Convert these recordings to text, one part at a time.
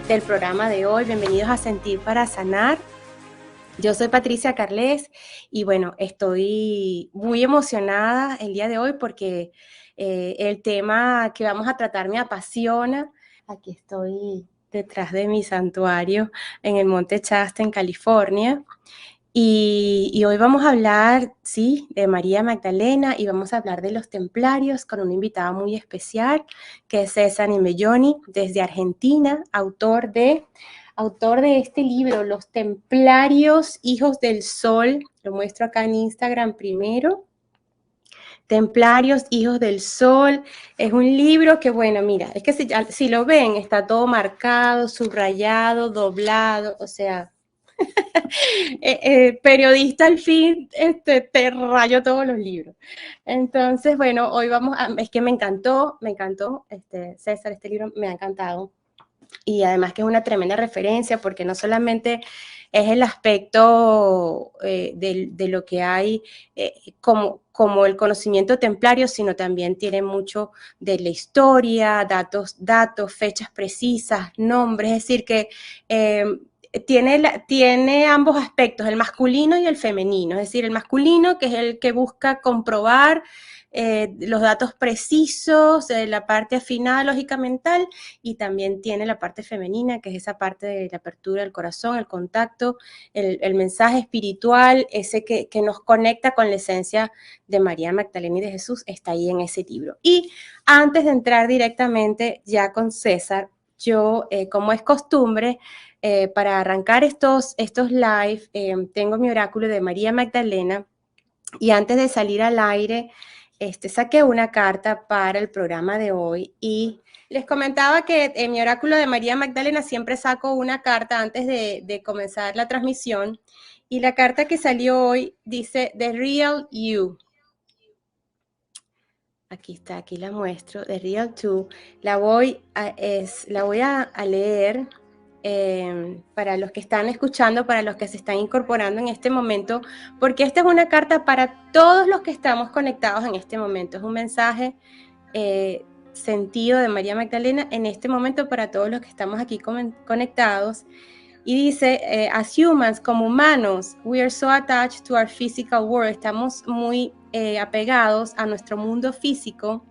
del programa de hoy. Bienvenidos a Sentir para Sanar. Yo soy Patricia Carles y bueno, estoy muy emocionada el día de hoy porque el tema que vamos a tratar me apasiona. Aquí estoy detrás de mi santuario en el Monte Shasta, en California. Y hoy vamos a hablar, sí, de María Magdalena y vamos a hablar de los templarios con un invitado muy especial que es César Imelloni desde Argentina, autor de este libro, Los Templarios, Hijos del Sol. Lo muestro acá en Instagram primero. Templarios, Hijos del Sol. Es un libro que, bueno, mira, es que si lo ven, está todo marcado, subrayado, doblado, o sea... periodista al fin, te rayo todos los libros. Entonces, bueno, hoy es que me encantó, César, este libro me ha encantado. Y además que es una tremenda referencia porque no solamente es el aspecto de lo que hay como el conocimiento templario, sino también tiene mucho de la historia, datos, fechas precisas, nombres, es decir que tiene ambos aspectos, el masculino y el femenino, es decir, el masculino que es el que busca comprobar los datos precisos, la parte afinada lógica mental, y también tiene la parte femenina, que es esa parte de la apertura del corazón, el contacto, el mensaje espiritual, ese que nos conecta con la esencia de María Magdalena y de Jesús, está ahí en ese libro. Y antes de entrar directamente ya con César, yo, como es costumbre, para arrancar estos live, tengo mi oráculo de María Magdalena, y antes de salir al aire, saqué una carta para el programa de hoy y les comentaba que en mi oráculo de María Magdalena siempre saco una carta antes de comenzar la transmisión, y la carta que salió hoy dice The Real You. Aquí está, aquí la muestro, The Real You. La voy a leer para los que están escuchando, para los que se están incorporando en este momento, porque esta es una carta para todos los que estamos conectados en este momento. Es un mensaje sentido de María Magdalena en este momento para todos los que estamos aquí conectados. Y dice, as humans, como humanos, we are so attached to our physical world. Estamos muy apegados a nuestro mundo físico,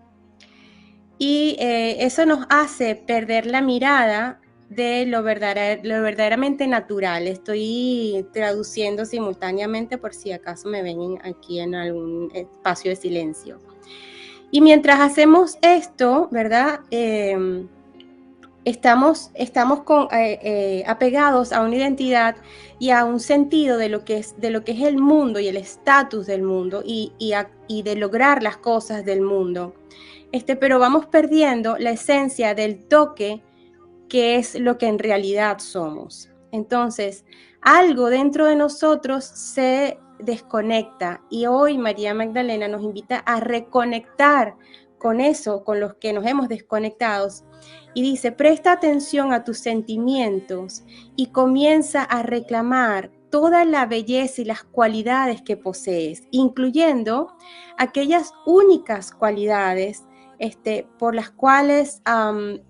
y eso nos hace perder la mirada de lo verdaderamente natural. Estoy traduciendo simultáneamente por si acaso me ven aquí en algún espacio de silencio. Y mientras hacemos esto, ¿verdad? Estamos apegados a una identidad y a un sentido de lo que es el mundo y el estatus del mundo y de lograr las cosas del mundo. Pero vamos perdiendo la esencia del toque, que es lo que en realidad somos. Entonces, algo dentro de nosotros se desconecta, y hoy María Magdalena nos invita a reconectar con eso, con los que nos hemos desconectado, y dice, presta atención a tus sentimientos y comienza a reclamar toda la belleza y las cualidades que posees, incluyendo aquellas únicas cualidades por las cuales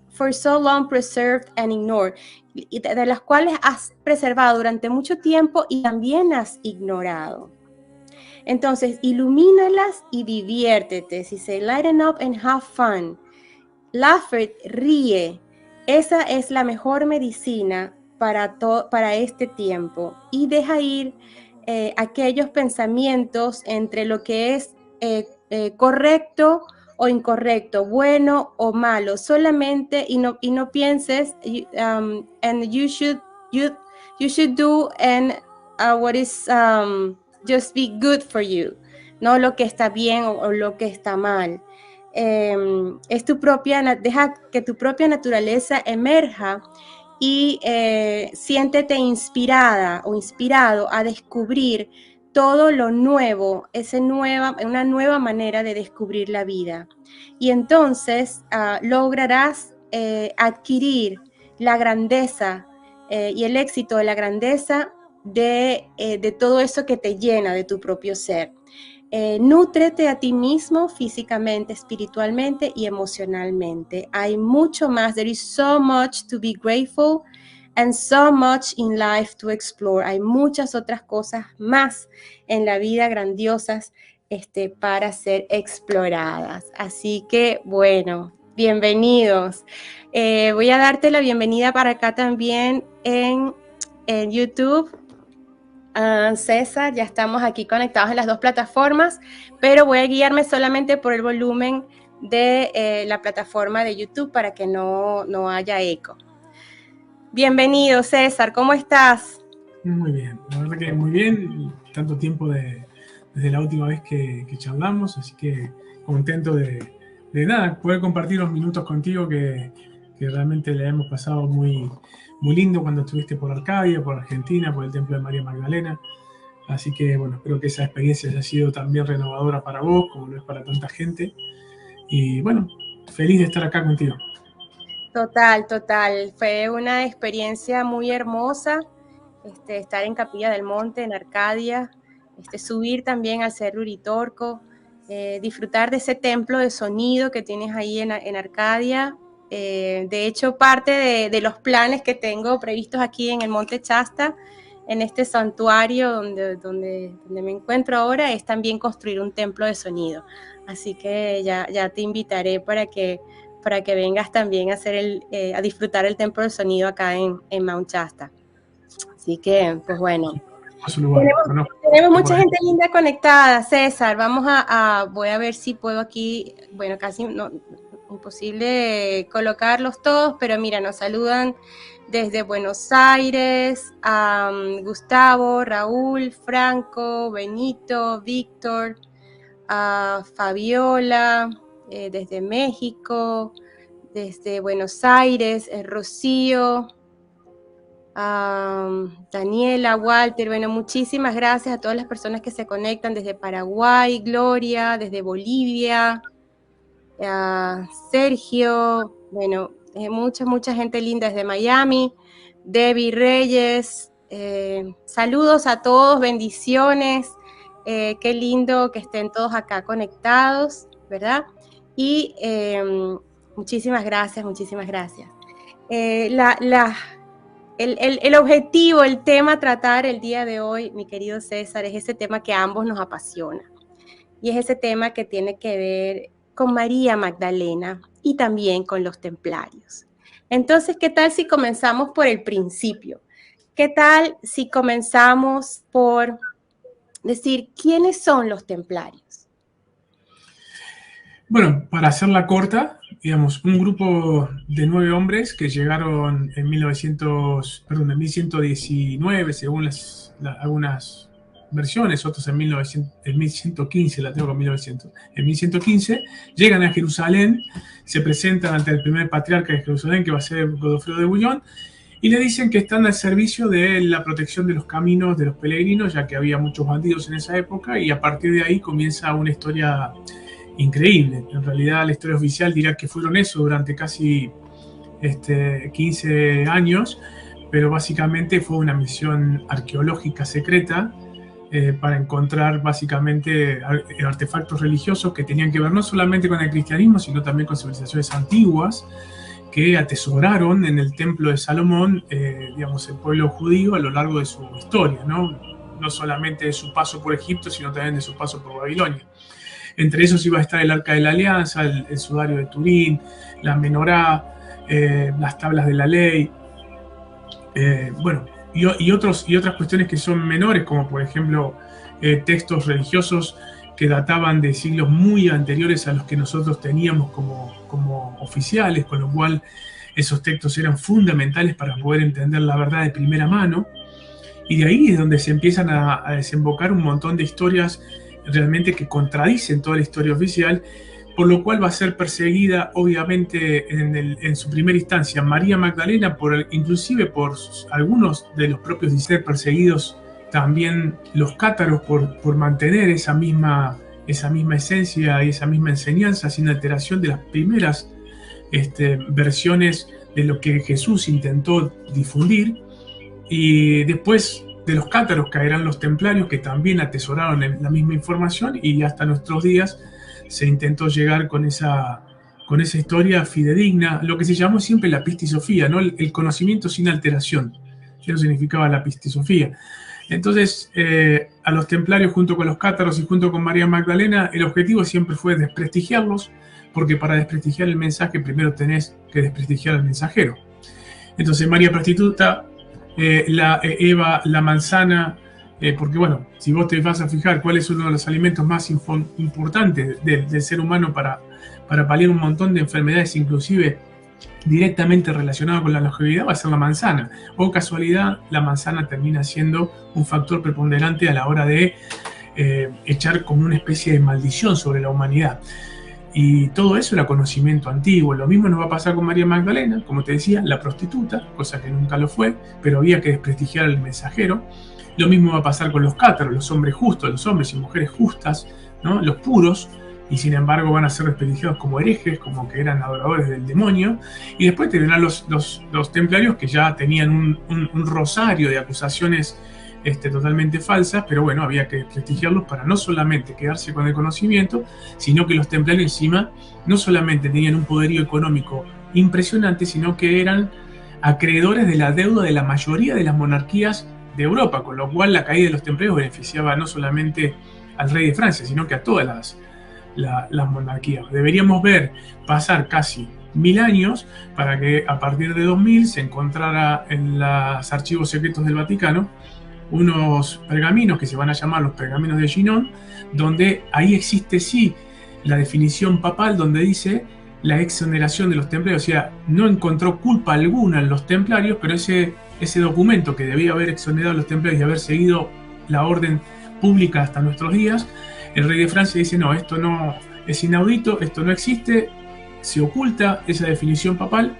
for so long preserved and ignored, de las cuales has preservado durante mucho tiempo y también has ignorado. Entonces, ilumínalas y diviértete. Si se lighten up and have fun. Laugh, ríe. Esa es la mejor medicina para este tiempo. Y deja ir aquellos pensamientos entre lo que es correcto o incorrecto, bueno o malo, solamente, y no pienses, and you should do and what is just be good for you, no lo que está bien o lo que está mal. Deja que tu propia naturaleza emerja y siéntete inspirada o inspirado a descubrir todo lo nuevo, una nueva manera de descubrir la vida. Y entonces lograrás adquirir la grandeza y el éxito de la grandeza de todo eso que te llena de tu propio ser. nútrete a ti mismo físicamente, espiritualmente y emocionalmente. Hay mucho más. There is so much to be grateful and so much in life to explore. Hay muchas otras cosas más en la vida grandiosas para ser exploradas. Así que, bueno, bienvenidos. Voy a darte la bienvenida para acá también en YouTube. César, ya estamos aquí conectados en las dos plataformas, pero voy a guiarme solamente por el volumen de la plataforma de YouTube para que no haya eco. Bienvenido, César, ¿cómo estás? Muy bien, la verdad que muy bien, tanto tiempo desde la última vez que charlamos, así que contento de nada, poder compartir unos minutos contigo que realmente le hemos pasado muy lindo cuando estuviste por Arcadia, por Argentina, por el Templo de María Magdalena. Así que, bueno, espero que esa experiencia haya sido también renovadora para vos, como lo es para tanta gente. Y, bueno, feliz de estar acá contigo. Total. Fue una experiencia muy hermosa, estar en Capilla del Monte, en Arcadia, subir también al Cerro Uritorco, disfrutar de ese templo de sonido que tienes ahí en Arcadia. De hecho, parte de los planes que tengo previstos aquí en el Monte Shasta, en este santuario donde me encuentro ahora, es también construir un templo de sonido. Así que ya te invitaré para que vengas también a disfrutar el templo del sonido acá en Mount Shasta. Así que, pues bueno. Tenemos mucha gente linda conectada, César. Voy a ver si puedo aquí, bueno, casi imposible colocarlos todos, pero mira, nos saludan desde Buenos Aires, Gustavo, Raúl, Franco, Benito, Víctor, Fabiola, desde México, desde Buenos Aires, Rocío, Daniela, Walter. Bueno, muchísimas gracias a todas las personas que se conectan desde Paraguay, Gloria, desde Bolivia, Sergio, bueno, mucha gente linda desde Miami, Debbie Reyes, saludos a todos, bendiciones. Qué lindo que estén todos acá conectados, ¿verdad? Y muchísimas gracias. El objetivo, el tema a tratar el día de hoy, mi querido César, es ese tema que a ambos nos apasiona. Y es ese tema que tiene que ver con María Magdalena y también con los templarios. Entonces, ¿qué tal si comenzamos por el principio? ¿Qué tal si comenzamos por decir quiénes son los templarios? Bueno, para hacerla corta, digamos, un grupo de 9 hombres que llegaron en 1119, según algunas versiones, otros en 1115, la tengo con 1900. En 1115 llegan a Jerusalén, se presentan ante el primer patriarca de Jerusalén, que va a ser Godofredo de Bouillon, y le dicen que están al servicio de la protección de los caminos de los peregrinos, ya que había muchos bandidos en esa época, y a partir de ahí comienza una historia increíble. En realidad la historia oficial dirá que fueron eso durante casi 15 años, pero básicamente fue una misión arqueológica secreta para encontrar básicamente artefactos religiosos que tenían que ver no solamente con el cristianismo, sino también con civilizaciones antiguas que atesoraron en el templo de Salomón, digamos, el pueblo judío a lo largo de su historia, no solamente de su paso por Egipto, sino también de su paso por Babilonia. Entre esos iba a estar el Arca de la Alianza, el sudario de Turín, la menorá, las tablas de la ley, bueno, y otras cuestiones que son menores, como por ejemplo textos religiosos que databan de siglos muy anteriores a los que nosotros teníamos como oficiales, con lo cual esos textos eran fundamentales para poder entender la verdad de primera mano. Y de ahí es donde se empiezan a desembocar un montón de historias realmente que contradicen toda la historia oficial, por lo cual va a ser perseguida obviamente en su primera instancia María Magdalena, inclusive por algunos de los propios discípulos, perseguidos también los cátaros por mantener esa misma esencia y esa misma enseñanza sin alteración de las primeras versiones de lo que Jesús intentó difundir. Y después de los cátaros caerán los templarios, que también atesoraron la misma información, y hasta nuestros días se intentó llegar con esa historia fidedigna, lo que se llamó siempre la pistisofía, ¿no? El conocimiento sin alteración. Eso significaba la pistisofía. Entonces, a los templarios, junto con los cátaros y junto con María Magdalena, el objetivo siempre fue desprestigiarlos, porque para desprestigiar el mensaje primero tenés que desprestigiar al mensajero. Entonces, María Prostituta, Eva la manzana, porque bueno, si vos te vas a fijar cuál es uno de los alimentos más importantes del ser humano para paliar un montón de enfermedades, inclusive directamente relacionado con la longevidad, va a ser la manzana. O casualidad, la manzana termina siendo un factor preponderante a la hora de echar como una especie de maldición sobre la humanidad. Y todo eso era conocimiento antiguo. Lo mismo nos va a pasar con María Magdalena, como te decía, la prostituta, cosa que nunca lo fue, pero había que desprestigiar al mensajero. Lo mismo va a pasar con los cátaros, los hombres justos, los hombres y mujeres justas, ¿no? Los puros, y sin embargo van a ser desprestigiados como herejes, como que eran adoradores del demonio. Y después tendrán los templarios, que ya tenían un rosario de acusaciones totalmente falsas, pero bueno, había que desprestigiarlos para no solamente quedarse con el conocimiento, sino que los templarios encima no solamente tenían un poderío económico impresionante, sino que eran acreedores de la deuda de la mayoría de las monarquías de Europa, con lo cual la caída de los templarios beneficiaba no solamente al rey de Francia, sino que a todas las monarquías. Deberíamos ver pasar casi 1000 años para que a partir de 2000 se encontrara en los archivos secretos del Vaticano unos pergaminos que se van a llamar los pergaminos de Chinon, donde ahí existe sí la definición papal, donde dice la exoneración de los templarios. O sea, no encontró culpa alguna en los templarios, pero ese documento que debía haber exonerado a los templarios y haber seguido la orden pública hasta nuestros días, el rey de Francia dice: no, esto no es inaudito, esto no existe, se oculta esa definición papal,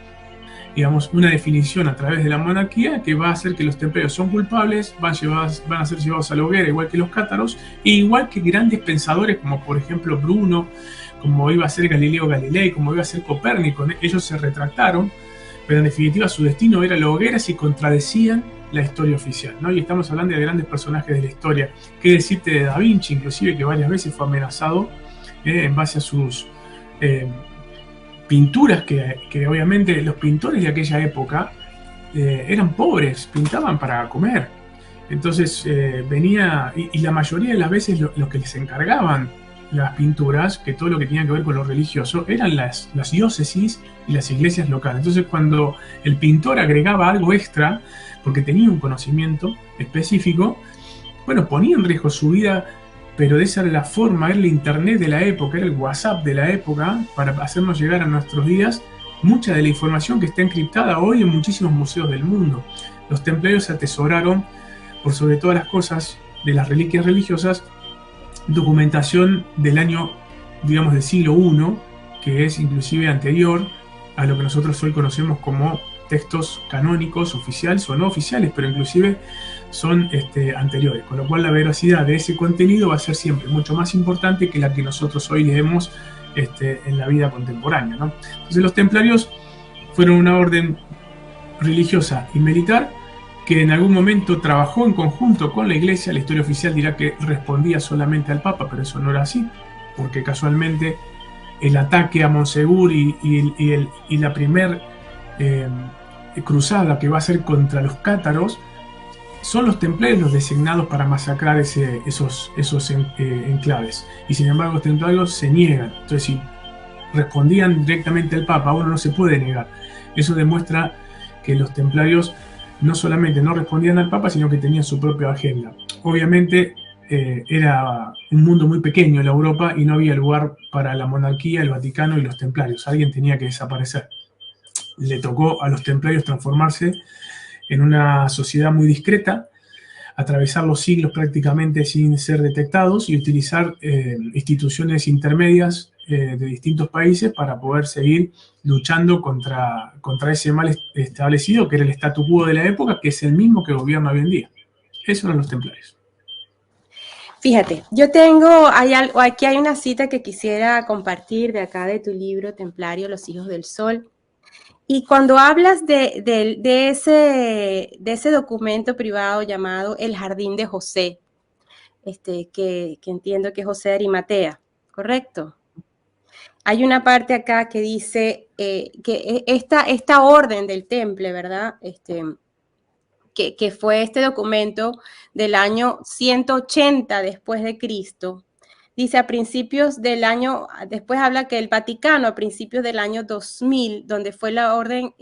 digamos, una definición a través de la monarquía que va a hacer que los templarios son culpables, van a ser llevados a la hoguera, igual que los cátaros, e igual que grandes pensadores como por ejemplo Bruno, como iba a ser Galileo Galilei, como iba a ser Copérnico. Ellos se retractaron, pero en definitiva su destino era la hoguera si contradecían la historia oficial, ¿no? Y estamos hablando de grandes personajes de la historia. ¿Qué decirte de Da Vinci, inclusive, que varias veces fue amenazado en base a sus pinturas, que obviamente los pintores de aquella época eran pobres, pintaban para comer. Entonces venía, y la mayoría de las veces los que les encargaban las pinturas, que todo lo que tenía que ver con lo religioso, eran las diócesis y las iglesias locales. Entonces cuando el pintor agregaba algo extra, porque tenía un conocimiento específico, bueno, ponía en riesgo su vida. Pero esa era la forma, era el internet de la época, era el WhatsApp de la época, para hacernos llegar a nuestros días mucha de la información que está encriptada hoy en muchísimos museos del mundo. Los templarios atesoraron, por sobre todas las cosas, de las reliquias religiosas, documentación del año, digamos, del siglo I, que es inclusive anterior a lo que nosotros hoy conocemos como textos canónicos, oficiales o no oficiales, pero inclusive son anteriores, con lo cual la veracidad de ese contenido va a ser siempre mucho más importante que la que nosotros hoy leemos en la vida contemporánea, ¿no? Entonces los templarios fueron una orden religiosa y militar que en algún momento trabajó en conjunto con la iglesia. La historia oficial dirá que respondía solamente al Papa, pero eso no era así, porque casualmente el ataque a Monsegur y la primer cruzada que va a ser contra los cátaros, son los templarios los designados para masacrar esos enclaves. Y sin embargo los templarios se niegan. Entonces, si respondían directamente al Papa, uno no se puede negar. Eso demuestra que los templarios no solamente no respondían al Papa, sino que tenían su propia agenda. Obviamente era un mundo muy pequeño la Europa y no había lugar para la monarquía, el Vaticano y los templarios. Alguien tenía que desaparecer. Le tocó a los templarios transformarse en una sociedad muy discreta, atravesar los siglos prácticamente sin ser detectados y utilizar instituciones intermedias de distintos países para poder seguir luchando contra ese mal establecido, que era el statu quo de la época, que es el mismo que gobierna hoy en día. Esos eran los templarios. Fíjate, aquí hay una cita que quisiera compartir de acá de tu libro Templario, Los Hijos del Sol. Y cuando hablas de ese documento privado llamado El Jardín de José, que entiendo que es José de Arimatea, ¿correcto? Hay una parte acá que dice que esta orden del temple, ¿verdad? Que fue este documento del año 180 después de Cristo. Dice a principios del año, después habla que el Vaticano a principios del año 2000, donde fue la orden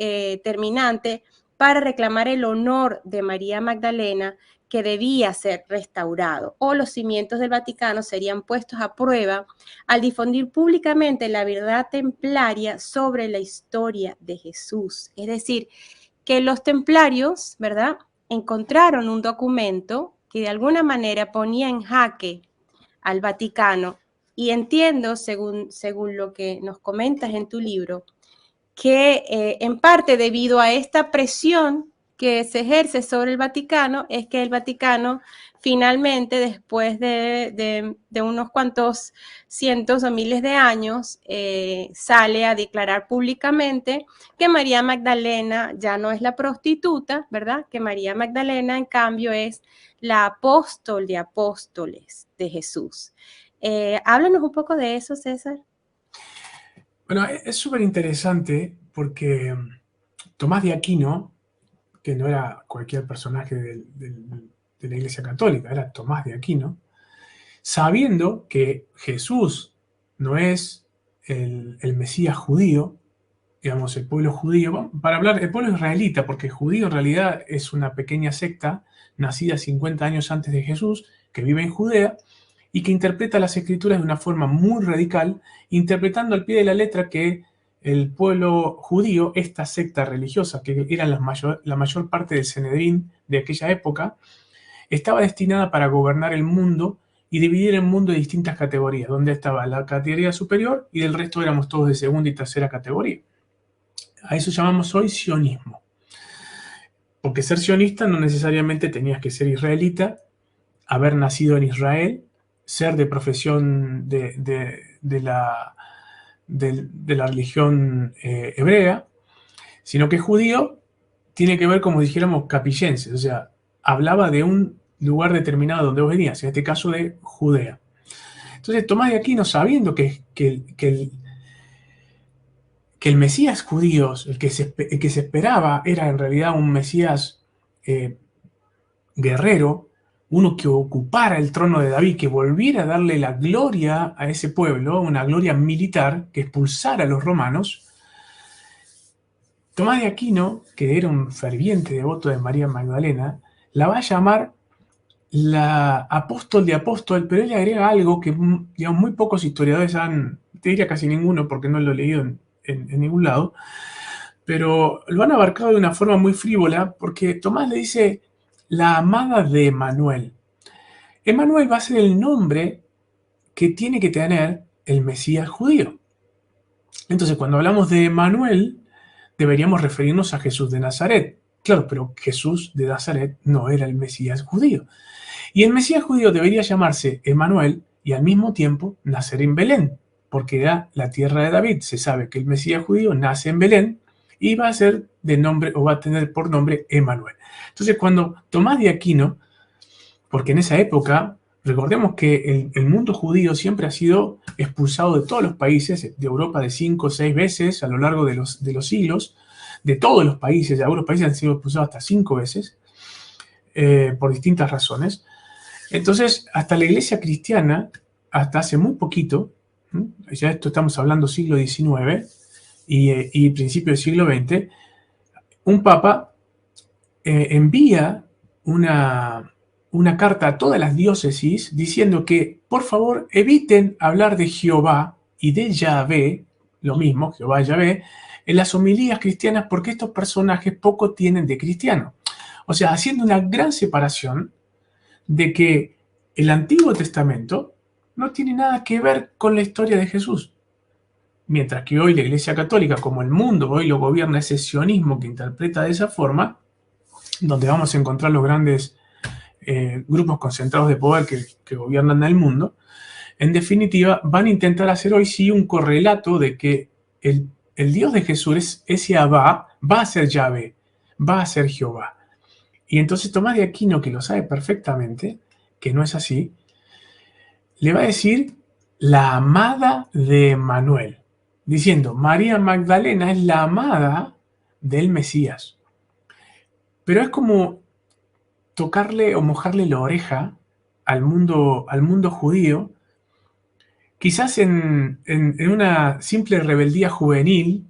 terminante para reclamar el honor de María Magdalena, que debía ser restaurado, o los cimientos del Vaticano serían puestos a prueba al difundir públicamente la verdad templaria sobre la historia de Jesús. Es decir, que los templarios, ¿verdad?, encontraron un documento que de alguna manera ponía en jaque al Vaticano. Y entiendo, según lo que nos comentas en tu libro, que en parte debido a esta presión que se ejerce sobre el Vaticano, es que el Vaticano finalmente, después de unos cuantos cientos o miles de años, sale a declarar públicamente que María Magdalena ya no es la prostituta, ¿verdad? Que María Magdalena, en cambio, es la apóstol de apóstoles de Jesús. Háblanos un poco de eso, César. Bueno, es súper interesante porque Tomás de Aquino, que no era cualquier personaje de la Iglesia Católica, era Tomás de Aquino, sabiendo que Jesús no es el Mesías judío, digamos, el pueblo judío, para hablar del pueblo israelita, porque judío en realidad es una pequeña secta nacida 50 años antes de Jesús, que vive en Judea y que interpreta las escrituras de una forma muy radical, interpretando al pie de la letra que el pueblo judío, esta secta religiosa, que era la mayor parte del Sanedrín de aquella época, estaba destinada para gobernar el mundo y dividir el mundo en distintas categorías, donde estaba la categoría superior y del resto éramos todos de segunda y tercera categoría. A eso llamamos hoy sionismo. Porque ser sionista no necesariamente tenías que ser israelita, haber nacido en Israel, ser de profesión de la religión hebrea, sino que judío tiene que ver, como dijéramos, capillenses, o sea, hablaba de un lugar determinado donde vos venías, en este caso de Judea. Entonces Tomás de Aquino, sabiendo que el Mesías judío, el que se esperaba, era en realidad un Mesías guerrero, uno que ocupara el trono de David, que volviera a darle la gloria a ese pueblo, una gloria militar, que expulsara a los romanos. Tomás de Aquino, que era un ferviente devoto de María Magdalena, la va a llamar la apóstol de apóstol, pero él le agrega algo que, digamos, muy pocos historiadores han, te diría casi ninguno, porque no lo he leído en ningún lado, pero lo han abarcado de una forma muy frívola, porque Tomás le dice la amada de Emanuel. Emanuel va a ser el nombre que tiene que tener el Mesías judío. Entonces, cuando hablamos de Emanuel, deberíamos referirnos a Jesús de Nazaret. Claro, pero Jesús de Nazaret no era el Mesías judío. Y el Mesías judío debería llamarse Emanuel y al mismo tiempo nacer en Belén, porque era la tierra de David. Se sabe que el Mesías judío nace en Belén y va a ser de nombre, o va a tener por nombre, Emanuel. Entonces, cuando Tomás de Aquino, porque en esa época, recordemos que el mundo judío siempre ha sido expulsado de todos los países, de Europa de 5 o 6 veces a lo largo de los siglos, de todos los países, de algunos países han sido expulsados hasta 5 veces, por distintas razones. Entonces, hasta la iglesia cristiana, hasta hace muy poquito, ya esto estamos hablando siglo XIX y principio del siglo XX, un papa envía una carta a todas las diócesis diciendo que, por favor, eviten hablar de Jehová y de Yahvé, lo mismo, Jehová y Yahvé, en las homilías cristianas, porque estos personajes poco tienen de cristiano. O sea, haciendo una gran separación de que el Antiguo Testamento no tiene nada que ver con la historia de Jesús. Mientras que hoy la Iglesia Católica, como el mundo hoy lo gobierna ese sionismo que interpreta de esa forma, donde vamos a encontrar los grandes grupos concentrados de poder que gobiernan el mundo, en definitiva van a intentar hacer hoy sí un correlato de que el Dios de Jesús es Yahvá, va a ser Yahvé, va a ser Jehová. Y entonces Tomás de Aquino, que lo sabe perfectamente, que no es así, le va a decir la amada de Emmanuel, diciendo, María Magdalena es la amada del Mesías. Pero es como tocarle o mojarle la oreja al mundo judío, quizás en una simple rebeldía juvenil,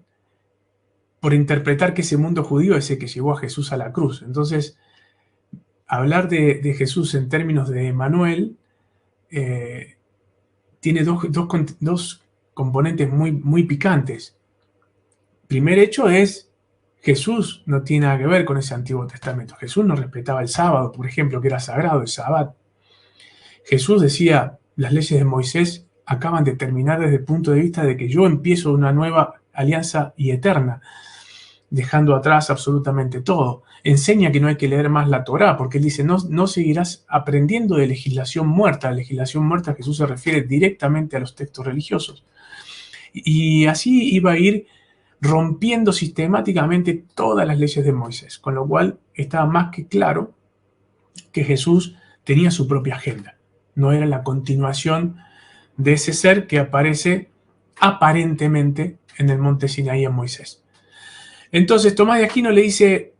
por interpretar que ese mundo judío es el que llevó a Jesús a la cruz. Entonces, hablar de Jesús en términos de Emmanuel tiene dos componentes muy picantes. Primer hecho es, Jesús no tiene nada que ver con ese Antiguo Testamento. Jesús no respetaba el sábado, por ejemplo, que era sagrado el sábado. Jesús decía, las leyes de Moisés acaban de terminar desde el punto de vista de que yo empiezo una nueva alianza y eterna, dejando atrás absolutamente todo. Enseña que no hay que leer más la Torá, porque él dice, no seguirás aprendiendo de legislación muerta. La legislación muerta, Jesús se refiere directamente a los textos religiosos. Y así iba a ir rompiendo sistemáticamente todas las leyes de Moisés, con lo cual estaba más que claro que Jesús tenía su propia agenda. No era la continuación de ese ser que aparece aparentemente en el monte Sinaí en Moisés. Entonces Tomás de Aquino le dice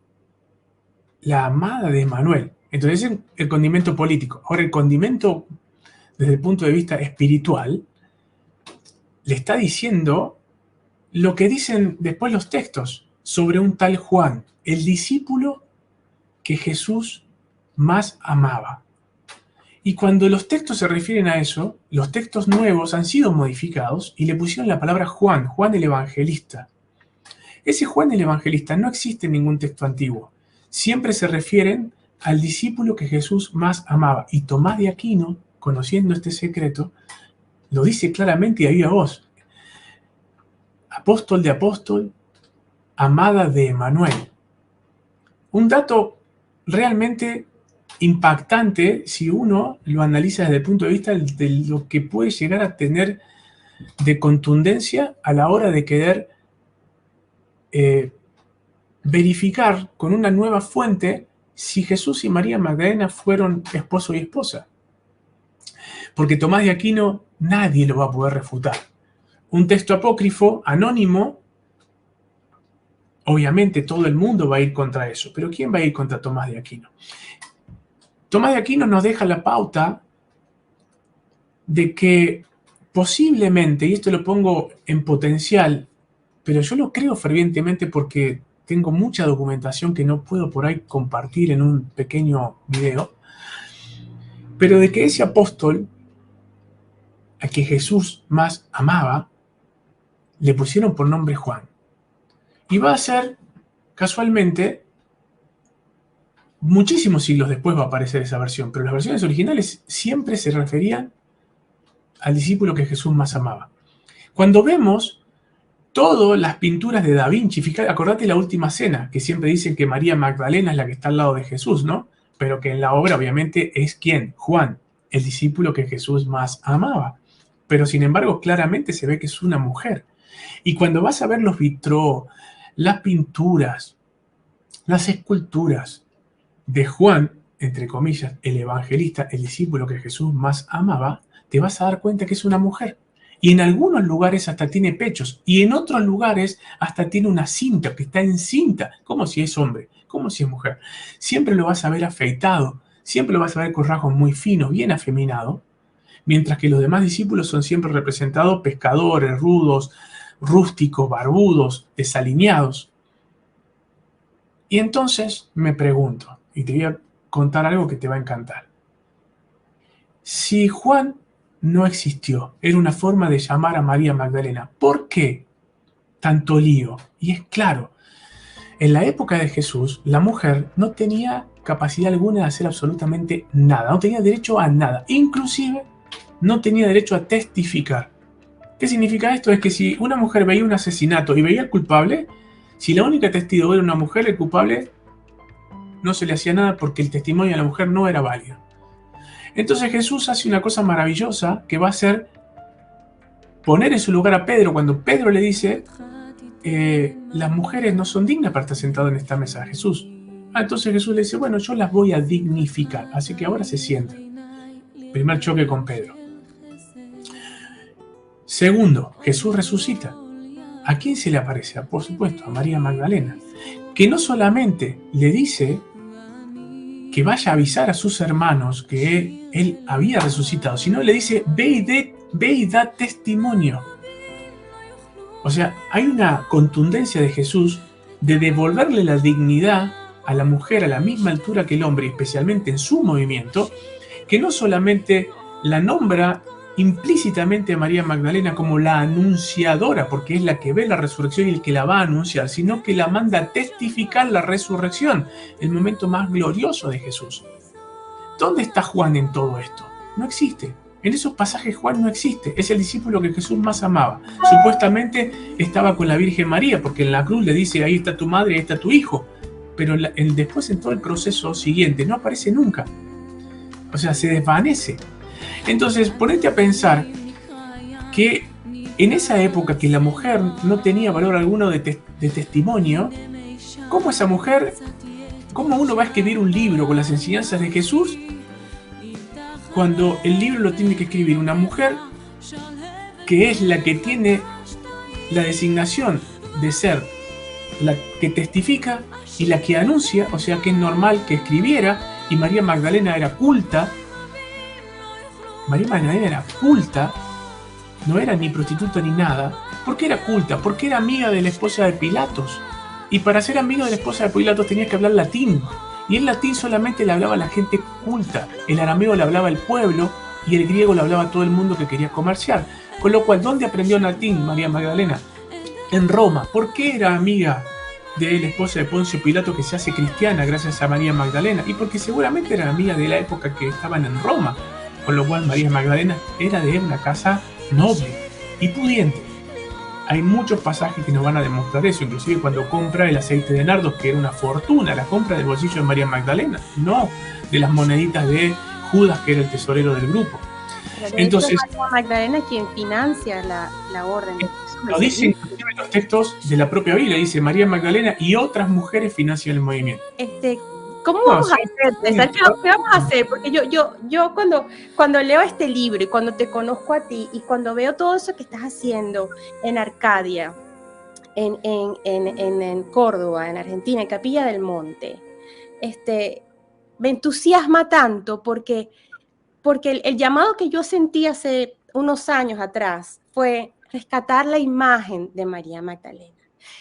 la amada de Emmanuel. Entonces es el condimento político. Ahora el condimento desde el punto de vista espiritual le está diciendo lo que dicen después los textos sobre un tal Juan, el discípulo que Jesús más amaba. Y cuando los textos se refieren a eso, los textos nuevos han sido modificados y le pusieron la palabra Juan, Juan el Evangelista. Ese Juan el Evangelista no existe en ningún texto antiguo. Siempre se refieren al discípulo que Jesús más amaba. Y Tomás de Aquino, conociendo este secreto, lo dice claramente y ahí a vos. Apóstol de apóstol, amada de Emmanuel. Un dato realmente impactante si uno lo analiza desde el punto de vista de lo que puede llegar a tener de contundencia a la hora de querer verificar con una nueva fuente si Jesús y María Magdalena fueron esposo y esposa. Porque Tomás de Aquino nadie lo va a poder refutar. Un texto apócrifo, anónimo, obviamente todo el mundo va a ir contra eso, pero ¿quién va a ir contra Tomás de Aquino? Tomás de Aquino nos deja la pauta de que posiblemente, y esto lo pongo en potencial, pero yo lo creo fervientemente porque tengo mucha documentación que no puedo por ahí compartir en un pequeño video, pero de que ese apóstol a que Jesús más amaba, le pusieron por nombre Juan. Y va a ser, casualmente, muchísimos siglos después va a aparecer esa versión, pero las versiones originales siempre se referían al discípulo que Jesús más amaba. Cuando vemos todas las pinturas de Da Vinci, fíjate, acordate la última cena, que siempre dicen que María Magdalena es la que está al lado de Jesús, ¿no? Pero que en la obra obviamente es ¿quién? Juan, el discípulo que Jesús más amaba. Pero sin embargo claramente se ve que es una mujer. Y cuando vas a ver los vitrós, las pinturas, las esculturas de Juan, entre comillas, el evangelista, el discípulo que Jesús más amaba, te vas a dar cuenta que es una mujer. Y en algunos lugares hasta tiene pechos, y en otros lugares hasta tiene una cinta, que está encinta, como si es hombre, como si es mujer. Siempre lo vas a ver afeitado, siempre lo vas a ver con rasgos muy finos, bien afeminado, mientras que los demás discípulos son siempre representados pescadores, rudos, rústicos, barbudos, desalineados. Y entonces me pregunto, y te voy a contar algo que te va a encantar. Si Juan no existió, era una forma de llamar a María Magdalena, ¿por qué tanto lío? Y es claro, en la época de Jesús, la mujer no tenía capacidad alguna de hacer absolutamente nada, no tenía derecho a nada, inclusive no tenía derecho a testificar. ¿Qué significa esto? Es que si una mujer veía un asesinato y veía al culpable, si la única testigo era una mujer, el culpable no se le hacía nada porque el testimonio de la mujer no era válido. Entonces Jesús hace una cosa maravillosa que va a ser poner en su lugar a Pedro cuando Pedro le dice las mujeres no son dignas para estar sentadas en esta mesa, Jesús. Entonces Jesús le dice, bueno, yo las voy a dignificar, así que ahora se sientan. Primer choque con Pedro. Segundo, Jesús resucita. ¿A quién se le aparece? Por supuesto, a María Magdalena, que no solamente le dice que vaya a avisar a sus hermanos que él había resucitado, sino le dice, ve y da testimonio. O sea, hay una contundencia de Jesús de devolverle la dignidad a la mujer a la misma altura que el hombre, especialmente en su movimiento, que no solamente la nombra implícitamente a María Magdalena como la anunciadora, porque es la que ve la resurrección y el que la va a anunciar, sino que la manda a testificar la resurrección, el momento más glorioso de Jesús. ¿Dónde está Juan en todo esto? No existe. En esos pasajes Juan no existe. Es el discípulo que Jesús más amaba. Supuestamente estaba con la Virgen María, porque en la cruz le dice, ahí está tu madre, ahí está tu hijo. Pero después en todo el proceso siguiente no aparece nunca. O sea, se desvanece. Entonces, ponete a pensar que en esa época que la mujer no tenía valor alguno de testimonio, ¿cómo esa mujer, cómo uno va a escribir un libro con las enseñanzas de Jesús cuando el libro lo tiene que escribir una mujer que es la que tiene la designación de ser la que testifica y la que anuncia? O sea que es normal que escribiera, y María Magdalena era culta. María Magdalena era culta, no era ni prostituta ni nada. ¿Por qué era culta? Porque era amiga de la esposa de Pilatos. Y para ser amigo de la esposa de Pilatos tenías que hablar latín. Y el latín solamente le hablaba a la gente culta. El arameo le hablaba al pueblo y el griego le hablaba a todo el mundo que quería comerciar. Con lo cual, ¿dónde aprendió latín María Magdalena? En Roma. ¿Por qué era amiga de la esposa de Poncio Pilato, que se hace cristiana gracias a María Magdalena? Y porque seguramente era amiga de la época que estaban en Roma. Con lo cual María Magdalena era de una casa noble y pudiente. Hay muchos pasajes que nos van a demostrar eso, inclusive cuando compra el aceite de nardos, que era una fortuna, la compra del bolsillo de María Magdalena, no de las moneditas de Judas, que era el tesorero del grupo. Entonces, María Magdalena es quien financia la orden de Jesús. Lo dicen inclusive en los textos de la propia Biblia, dice María Magdalena y otras mujeres financian el movimiento. ¿Cómo vamos a hacer, César? ¿Qué vamos a hacer? Porque yo cuando leo este libro y cuando te conozco a ti y cuando veo todo eso que estás haciendo en Arcadia, en Córdoba, en Argentina, en Capilla del Monte, me entusiasma tanto porque el llamado que yo sentí hace unos años atrás fue rescatar la imagen de María Magdalena.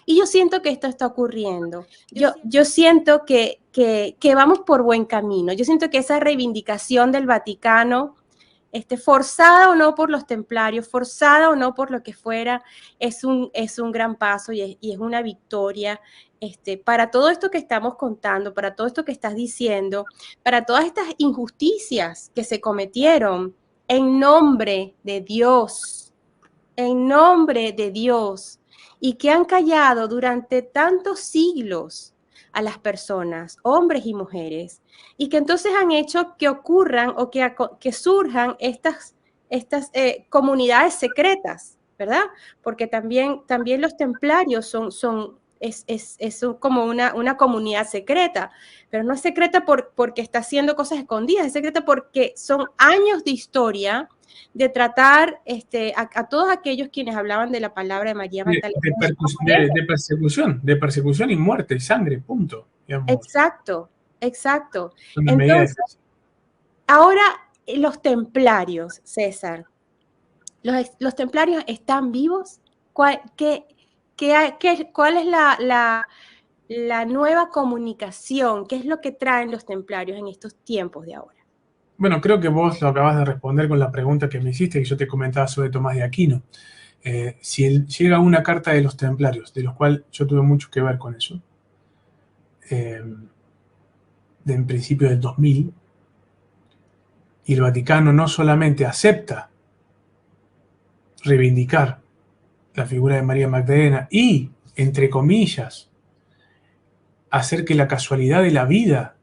Y yo siento que esto está ocurriendo. Yo siento que vamos por buen camino. Yo siento que esa reivindicación del Vaticano, forzada o no por los templarios, forzada o no por lo que fuera, es un gran paso y es una victoria para todo esto que estamos contando, para todo esto que estás diciendo, para todas estas injusticias que se cometieron en nombre de Dios, y que han callado durante tantos siglos a las personas, hombres y mujeres, y que entonces han hecho que ocurran o que surjan estas comunidades secretas, ¿verdad? Porque también los templarios son como una comunidad secreta, pero no es secreta porque está haciendo cosas escondidas, es secreta porque son años de historia de tratar a todos aquellos quienes hablaban de la palabra de María Magdalena. De persecución y muerte y sangre, punto. Digamos. Exacto. Entonces, ahora los templarios, César, ¿los templarios están vivos? ¿Cuál es la nueva comunicación? ¿Qué es lo que traen los templarios en estos tiempos de ahora? Bueno, creo que vos lo acabas de responder con la pregunta que me hiciste, que yo te comentaba sobre Tomás de Aquino. Si llega una carta de los templarios, de los cuales yo tuve mucho que ver con eso, en principio del 2000, y el Vaticano no solamente acepta reivindicar la figura de María Magdalena y, entre comillas, hacer que la casualidad de la vida,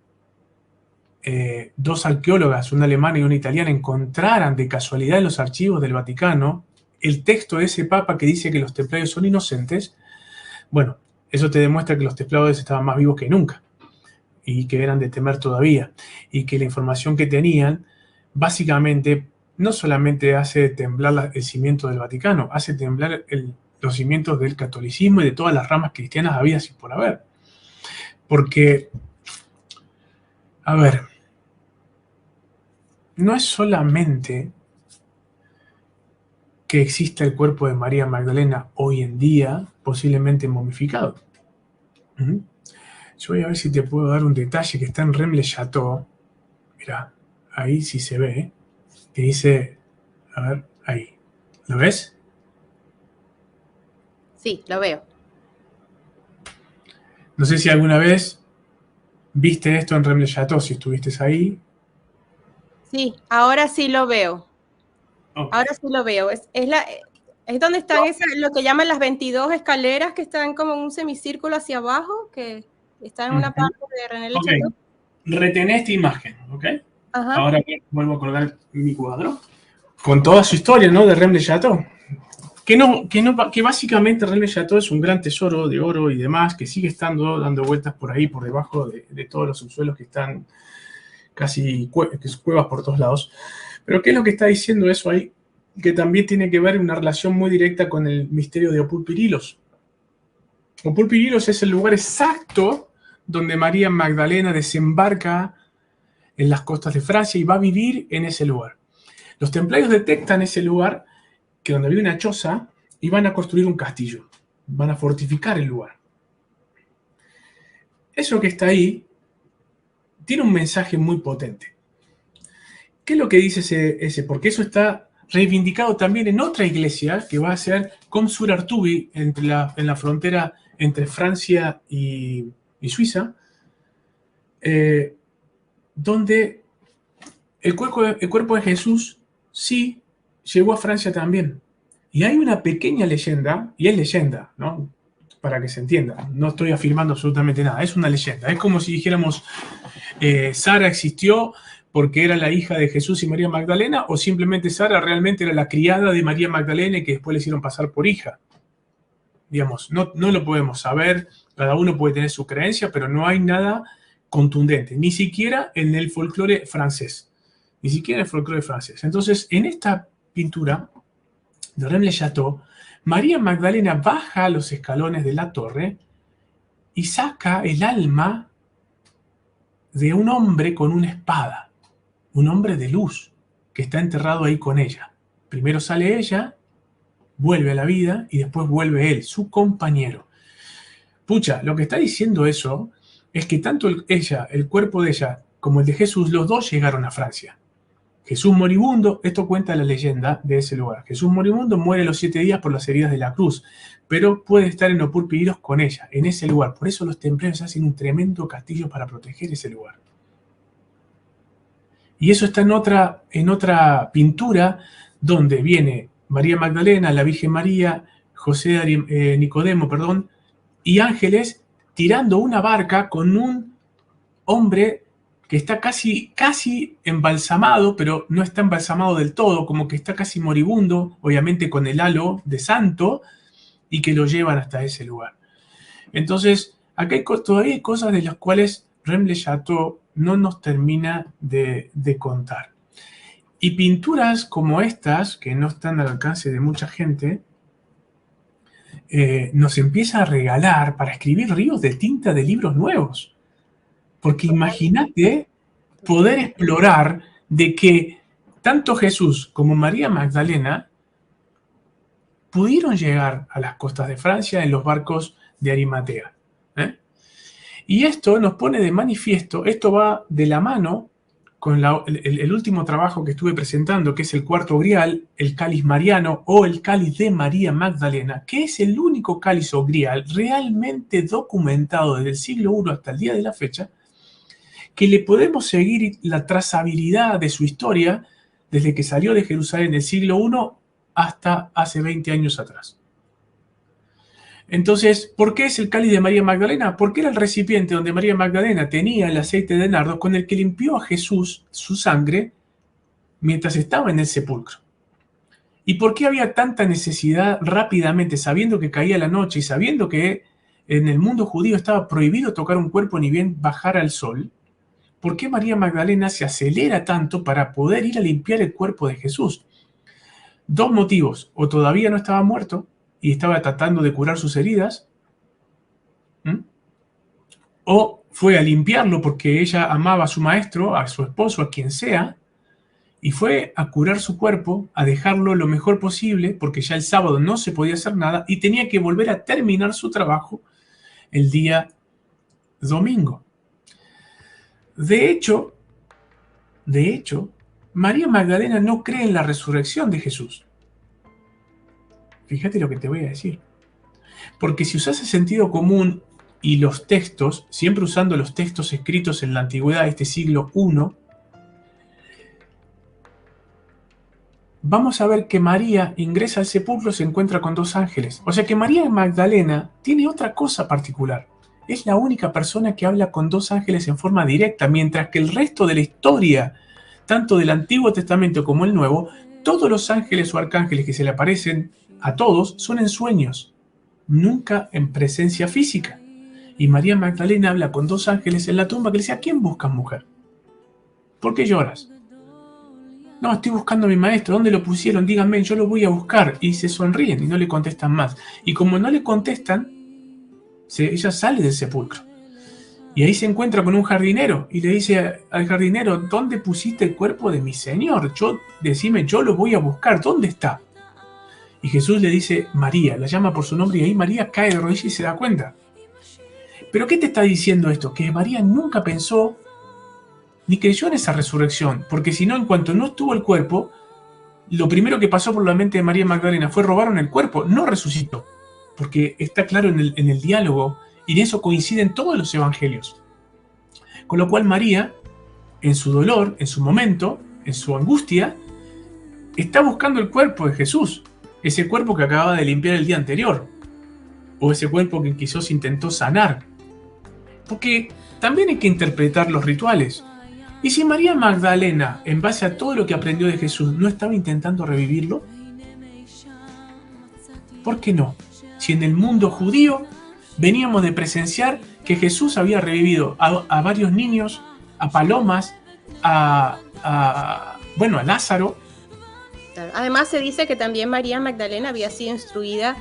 dos arqueólogas, una alemana y una italiana, encontraran de casualidad en los archivos del Vaticano el texto de ese papa que dice que los templarios son inocentes, Bueno, eso te demuestra que los templarios estaban más vivos que nunca y que eran de temer todavía, y que la información que tenían básicamente no solamente hace temblar el cimiento del Vaticano, hace temblar los cimientos del catolicismo y de todas las ramas cristianas habidas y por haber. Porque, a ver, no es solamente que exista el cuerpo de María Magdalena hoy en día, posiblemente momificado. Yo voy a ver si te puedo dar un detalle que está en Rennes-le-Château. Mira, ahí sí se ve, que dice, a ver, ahí. ¿Lo ves? Sí, lo veo. No sé si alguna vez viste esto en Rennes-le-Château, si estuviste ahí. Sí, ahora sí lo veo. Okay. Ahora sí lo veo. Es donde están lo que llaman las 22 escaleras que están como en un semicírculo hacia abajo, que están en una parte de Rennes-le-Château. Ok, retené esta imagen, ¿ok? Ajá. Ahora vuelvo a colgar mi cuadro. Con toda su historia, ¿no? De Rennes-le-Château. Que básicamente Rennes-le-Château es un gran tesoro de oro y demás, que sigue estando dando vueltas por ahí, por debajo de todos los subsuelos que están casi cuevas por todos lados. Pero ¿qué es lo que está diciendo eso ahí? Que también tiene que ver una relación muy directa con el misterio de Opul Pirilos. Opul Pirilos es el lugar exacto donde María Magdalena desembarca en las costas de Francia y va a vivir en ese lugar. Los templarios detectan ese lugar, que donde había una choza, y van a construir un castillo. Van a fortificar el lugar. Eso que está ahí tiene un mensaje muy potente. ¿Qué es lo que dice ese? Porque eso está reivindicado también en otra iglesia que va a ser Comsur Artubi, en la frontera entre Francia y Suiza, donde el cuerpo de Jesús sí llegó a Francia también. Y hay una pequeña leyenda, y es leyenda, ¿no? Para que se entienda, no estoy afirmando absolutamente nada, es una leyenda. Es como si dijéramos, Sara existió porque era la hija de Jesús y María Magdalena, o simplemente Sara realmente era la criada de María Magdalena y que después le hicieron pasar por hija. Digamos, no lo podemos saber, cada uno puede tener su creencia, pero no hay nada contundente, ni siquiera en el folclore francés. Ni siquiera en el folclore francés. Entonces, en esta pintura de Rennes-le-Château, María Magdalena baja los escalones de la torre y saca el alma de un hombre con una espada, un hombre de luz, que está enterrado ahí con ella. Primero sale ella, vuelve a la vida y después vuelve él, su compañero. Pucha, lo que está diciendo eso es que tanto el cuerpo de ella, como el de Jesús, los dos llegaron a Francia. Jesús moribundo, esto cuenta la leyenda de ese lugar. Jesús moribundo muere los 7 días por las heridas de la cruz, pero puede estar en Opul Pirilos con ella, en ese lugar. Por eso los templarios hacen un tremendo castillo para proteger ese lugar. Y eso está en otra pintura donde viene María Magdalena, la Virgen María, Nicodemo, y ángeles tirando una barca con un hombre que está casi embalsamado, pero no está embalsamado del todo, como que está casi moribundo, obviamente con el halo de santo, y que lo llevan hasta ese lugar. Entonces, acá todavía hay cosas de las cuales Rennes-le-Château no nos termina de contar. Y pinturas como estas, que no están al alcance de mucha gente, nos empieza a regalar para escribir ríos de tinta de libros nuevos. Porque imagínate poder explorar de que tanto Jesús como María Magdalena pudieron llegar a las costas de Francia en los barcos de Arimatea. Y esto nos pone de manifiesto, esto va de la mano con el último trabajo que estuve presentando, que es el cuarto grial, el cáliz mariano o el cáliz de María Magdalena, que es el único cáliz o grial realmente documentado desde el siglo I hasta el día de la fecha, que le podemos seguir la trazabilidad de su historia desde que salió de Jerusalén en el siglo I hasta hace 20 años atrás. Entonces, ¿por qué es el cáliz de María Magdalena? Porque era el recipiente donde María Magdalena tenía el aceite de nardo con el que limpió a Jesús su sangre mientras estaba en el sepulcro. ¿Y por qué había tanta necesidad rápidamente, sabiendo que caía la noche y sabiendo que en el mundo judío estaba prohibido tocar un cuerpo ni bien bajara el sol, ¿por qué María Magdalena se acelera tanto para poder ir a limpiar el cuerpo de Jesús? Dos motivos: o todavía no estaba muerto y estaba tratando de curar sus heridas, o fue a limpiarlo porque ella amaba a su maestro, a su esposo, a quien sea, y fue a curar su cuerpo, a dejarlo lo mejor posible, porque ya el sábado no se podía hacer nada y tenía que volver a terminar su trabajo el día domingo. De hecho, María Magdalena no cree en la resurrección de Jesús. Fíjate lo que te voy a decir. Porque si usas el sentido común y los textos, siempre usando los textos escritos en la antigüedad de este siglo I, vamos a ver que María ingresa al sepulcro y se encuentra con dos ángeles. O sea que María Magdalena tiene otra cosa particular. Es la única persona que habla con dos ángeles en forma directa, mientras que el resto de la historia, tanto del Antiguo Testamento como el Nuevo, todos los ángeles o arcángeles que se le aparecen a todos son en sueños, nunca en presencia física. Y María Magdalena habla con dos ángeles en la tumba que le dice: ¿a quién buscas, mujer? ¿Por qué lloras? No, estoy buscando a mi maestro. ¿Dónde lo pusieron? Díganme, yo lo voy a buscar. Y se sonríen y no le contestan más. Y como no le contestan, ella sale del sepulcro. Y ahí se encuentra con un jardinero y le dice al jardinero: ¿dónde pusiste el cuerpo de mi señor? Decime, yo lo voy a buscar. ¿Dónde está? Y Jesús le dice: María. La llama por su nombre y ahí María cae de rodillas y se da cuenta. ¿Pero qué te está diciendo esto? Que María nunca pensó ni creyó en esa resurrección, porque si no, en cuanto no estuvo el cuerpo, lo primero que pasó por la mente de María Magdalena fue: robaron el cuerpo, no resucitó, porque está claro en el diálogo, y en eso coinciden todos los evangelios. Con lo cual María, en su dolor, en su momento, en su angustia, está buscando el cuerpo de Jesús, ese cuerpo que acababa de limpiar el día anterior, o ese cuerpo que quizás intentó sanar, porque también hay que interpretar los rituales. ¿Y si María Magdalena, en base a todo lo que aprendió de Jesús, no estaba intentando revivirlo? ¿Por qué no? Si en el mundo judío veníamos de presenciar que Jesús había revivido a varios niños, a palomas, a Lázaro. Además se dice que también María Magdalena había sido instruida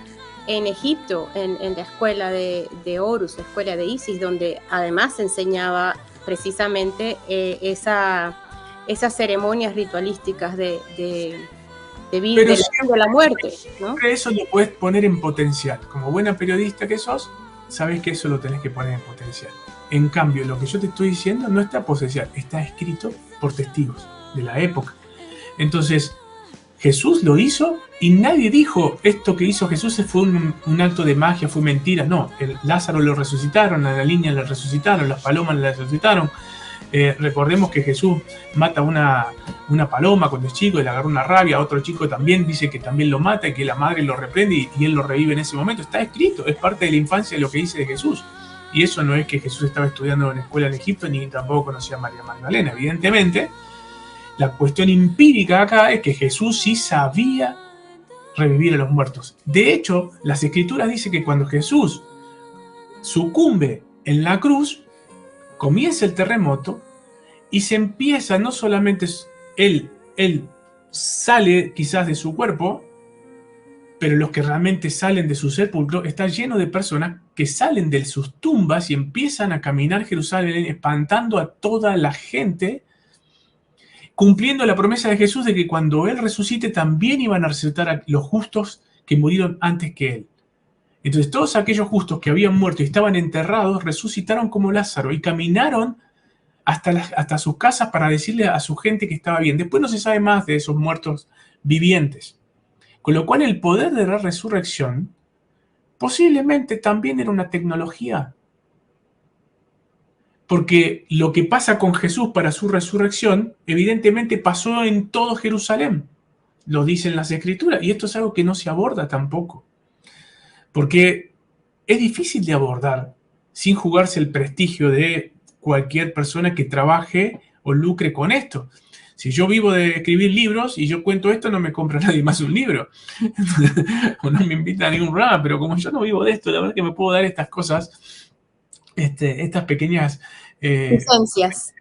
en Egipto, en la escuela de Horus, la escuela de Isis, donde además se enseñaba precisamente esas ceremonias ritualísticas de vida, de la muerte, ¿no? Eso lo puedes poner en potencial. Como buena periodista que sos, sabes que eso lo tenés que poner en potencial. En cambio, lo que yo te estoy diciendo no está potencial, está escrito por testigos de la época. Entonces, Jesús lo hizo y nadie dijo: esto que hizo Jesús fue un acto de magia, fue mentira. No, Lázaro lo resucitaron, a la niña la resucitaron, las palomas la resucitaron. Recordemos que Jesús mata una paloma cuando es chico y le agarra una rabia. Otro chico también dice que también lo mata y que la madre lo reprende y él lo revive en ese momento. Está escrito, es parte de la infancia de lo que dice de Jesús. Y eso no es que Jesús estaba estudiando en una escuela en Egipto ni tampoco conocía a María Magdalena. Evidentemente, la cuestión empírica acá es que Jesús sí sabía revivir a los muertos. De hecho, las escrituras dicen que cuando Jesús sucumbe en la cruz, comienza el terremoto y se empieza, no solamente él sale quizás de su cuerpo, pero los que realmente salen de su sepulcro está lleno de personas que salen de sus tumbas y empiezan a caminar Jerusalén espantando a toda la gente, cumpliendo la promesa de Jesús de que cuando Él resucite también iban a resucitar a los justos que murieron antes que Él. Entonces todos aquellos justos que habían muerto y estaban enterrados resucitaron como Lázaro y caminaron hasta sus casas para decirle a su gente que estaba bien. Después no se sabe más de esos muertos vivientes. Con lo cual el poder de la resurrección posiblemente también era una tecnología. Porque lo que pasa con Jesús para su resurrección, evidentemente pasó en todo Jerusalén. Lo dicen las Escrituras. Y esto es algo que no se aborda tampoco. Porque es difícil de abordar sin jugarse el prestigio de cualquier persona que trabaje o lucre con esto. Si yo vivo de escribir libros y yo cuento esto, no me compra nadie más un libro. O no me invita a ningún programa, pero como yo no vivo de esto, la verdad que me puedo dar estas cosas, estas pequeñas... Licencias.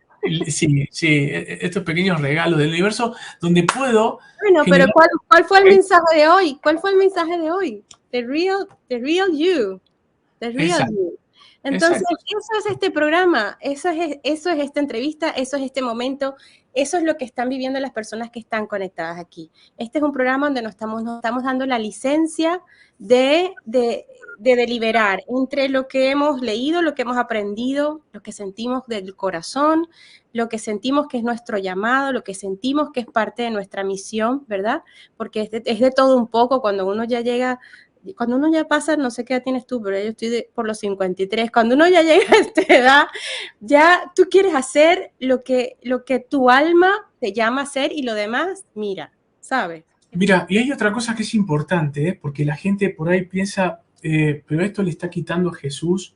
sí, estos pequeños regalos del universo donde puedo... Bueno, pero generar... ¿cuál fue el mensaje de hoy? ¿Cuál fue el mensaje de hoy? The real you. The real Exacto, you. Entonces, exacto. eso es este programa, eso es esta entrevista, eso es este momento, eso es lo que están viviendo las personas que están conectadas aquí. Este es un programa donde nos estamos dando la licencia de deliberar entre lo que hemos leído, lo que hemos aprendido, lo que sentimos del corazón, lo que sentimos que es nuestro llamado, lo que sentimos que es parte de nuestra misión, ¿verdad? Porque es de todo un poco cuando uno ya llega... Cuando uno ya pasa, no sé qué edad tienes tú, pero yo estoy por los 53, cuando uno ya llega a esta edad, ya tú quieres hacer lo que tu alma te llama a hacer y lo demás, mira, ¿sabes? Mira, y hay otra cosa que es importante, porque la gente por ahí piensa, pero esto le está quitando a Jesús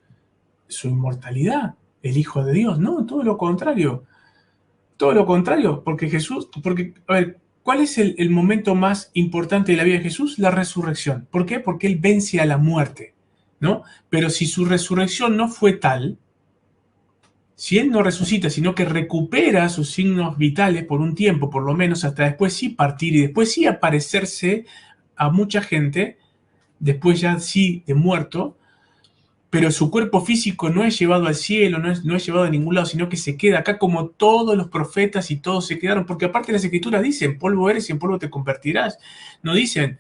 su inmortalidad, el Hijo de Dios. No, todo lo contrario. Todo lo contrario, porque Jesús, a ver, ¿cuál es el momento más importante de la vida de Jesús? La resurrección. ¿Por qué? Porque Él vence a la muerte, ¿no? Pero si su resurrección no fue tal, si Él no resucita, sino que recupera sus signos vitales por un tiempo, por lo menos hasta después sí partir y después sí aparecerse a mucha gente, después ya sí de muerto, pero su cuerpo físico no es llevado al cielo, no es llevado a ningún lado, sino que se queda acá como todos los profetas y todos se quedaron, porque aparte las escrituras dicen, polvo eres y en polvo te convertirás. No dicen,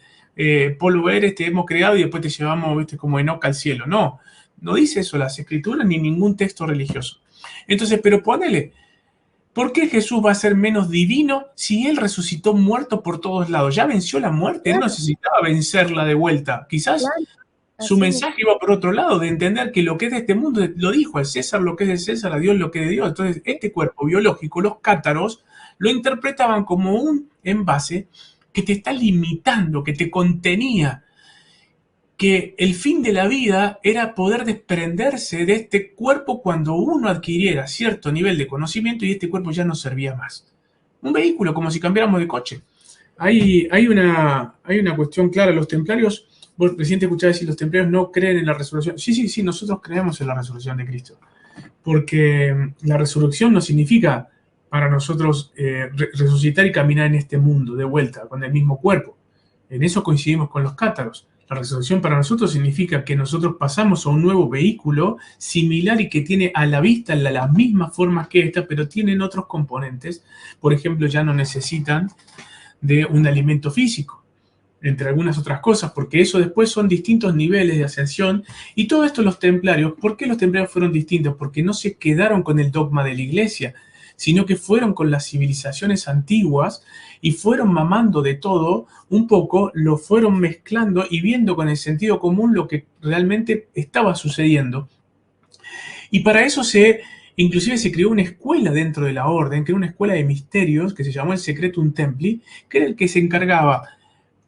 polvo eres, te hemos creado y después te llevamos, ¿viste? Como Enoc al cielo. No, no dice eso las escrituras ni ningún texto religioso. Entonces, pero ponele, ¿por qué Jesús va a ser menos divino si Él resucitó muerto por todos lados? Ya venció la muerte, Él no necesitaba vencerla de vuelta. Quizás su mensaje iba por otro lado, de entender que lo que es de este mundo, lo dijo, al César lo que es de César, a Dios lo que es de Dios. Entonces, este cuerpo biológico, los cátaros, lo interpretaban como un envase que te está limitando, que te contenía, que el fin de la vida era poder desprenderse de este cuerpo cuando uno adquiriera cierto nivel de conocimiento y este cuerpo ya no servía más. Un vehículo, como si cambiáramos de coche. Hay una cuestión clara, los templarios... Vos recién te escuchaba decir, los templarios no creen en la resurrección. Sí, nosotros creemos en la resurrección de Cristo. Porque la resurrección no significa para nosotros resucitar y caminar en este mundo de vuelta, con el mismo cuerpo. En eso coincidimos con los cátaros. La resurrección para nosotros significa que nosotros pasamos a un nuevo vehículo similar y que tiene a la vista las mismas formas que esta, pero tienen otros componentes. Por ejemplo, ya no necesitan de un alimento físico, entre algunas otras cosas, porque eso después son distintos niveles de ascensión, y todo esto los templarios, ¿por qué los templarios fueron distintos? Porque no se quedaron con el dogma de la iglesia, sino que fueron con las civilizaciones antiguas y fueron mamando de todo un poco, lo fueron mezclando y viendo con el sentido común lo que realmente estaba sucediendo. Y para eso inclusive se creó una escuela dentro de la orden, que era una escuela de misterios, que se llamó el Secretum Templi, que era el que se encargaba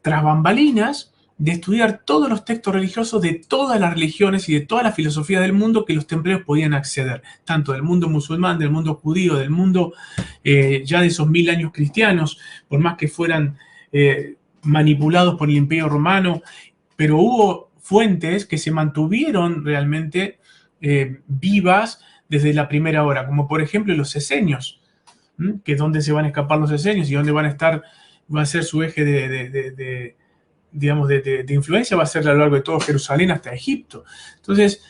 tras bambalinas, de estudiar todos los textos religiosos de todas las religiones y de todas las filosofías del mundo que los templarios podían acceder, tanto del mundo musulmán, del mundo judío, del mundo ya de esos 1000 años cristianos, por más que fueran manipulados por el Imperio Romano, pero hubo fuentes que se mantuvieron realmente vivas desde la primera hora, como por ejemplo los esenios, que es donde se van a escapar los esenios y dónde van a estar, va a ser su eje de influencia, va a ser a lo largo de todo Jerusalén hasta Egipto. Entonces,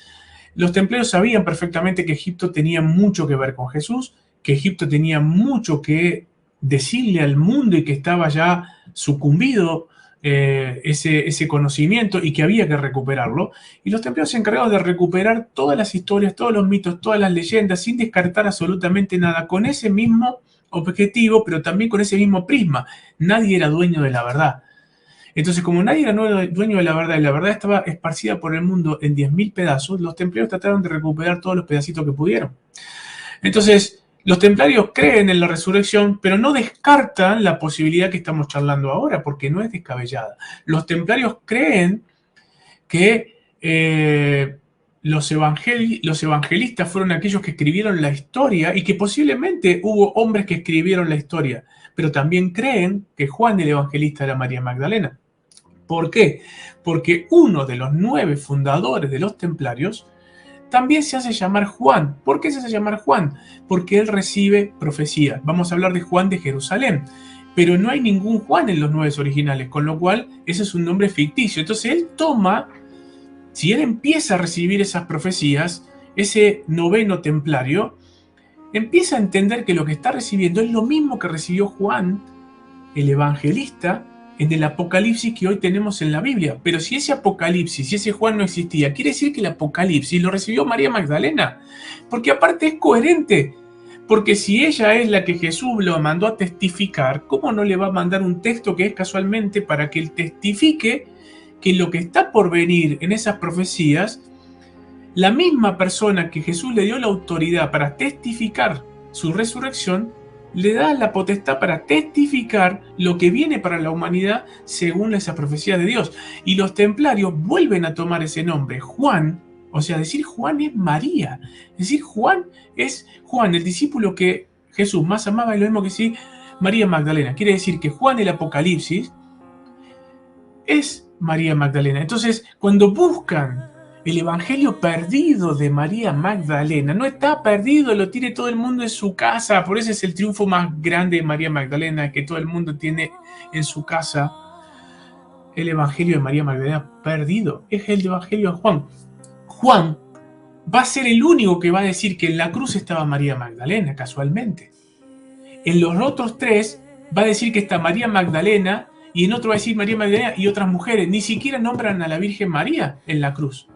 los templarios sabían perfectamente que Egipto tenía mucho que ver con Jesús, que Egipto tenía mucho que decirle al mundo y que estaba ya sucumbido ese conocimiento y que había que recuperarlo. Y los templarios se encargaron de recuperar todas las historias, todos los mitos, todas las leyendas, sin descartar absolutamente nada, con ese mismo objetivo, pero también con ese mismo prisma. Nadie era dueño de la verdad. Entonces, como nadie era dueño de la verdad y la verdad estaba esparcida por el mundo en 10.000 pedazos, los templarios trataron de recuperar todos los pedacitos que pudieron. Entonces, los templarios creen en la resurrección, pero no descartan la posibilidad que estamos charlando ahora, porque no es descabellada. Los templarios creen que los evangelistas fueron aquellos que escribieron la historia y que posiblemente hubo hombres que escribieron la historia, pero también creen que Juan el Evangelista era María Magdalena. ¿Por qué? Porque uno de los 9 fundadores de los templarios también se hace llamar Juan. ¿Por qué se hace llamar Juan? Porque él recibe profecías. Vamos a hablar de Juan de Jerusalén, pero no hay ningún Juan en los 9 originales, con lo cual ese es un nombre ficticio. Entonces él toma, si él empieza a recibir esas profecías, ese 9º templario empieza a entender que lo que está recibiendo es lo mismo que recibió Juan, el evangelista, en el Apocalipsis que hoy tenemos en la Biblia. Pero si ese Apocalipsis, si ese Juan no existía, quiere decir que el Apocalipsis lo recibió María Magdalena. Porque aparte es coherente. Porque si ella es la que Jesús lo mandó a testificar, ¿cómo no le va a mandar un texto que es casualmente para que él testifique que lo que está por venir en esas profecías, la misma persona que Jesús le dio la autoridad para testificar su resurrección, le da la potestad para testificar lo que viene para la humanidad según esa profecía de Dios? Y los templarios vuelven a tomar ese nombre, Juan, o sea, decir Juan es María, decir Juan es Juan, el discípulo que Jesús más amaba, es lo mismo que decir María Magdalena. Quiere decir que Juan el Apocalipsis es María Magdalena. Entonces, cuando buscan el evangelio perdido de María Magdalena, no está perdido, lo tiene todo el mundo en su casa. Por eso es el triunfo más grande de María Magdalena, que todo el mundo tiene en su casa el evangelio de María Magdalena perdido. Es el evangelio de Juan. Juan va a ser el único que va a decir que en la cruz estaba María Magdalena, casualmente. En los otros 3 va a decir que está María Magdalena, y en otro va a decir María Magdalena y otras mujeres. Ni siquiera nombran a la Virgen María en la cruz.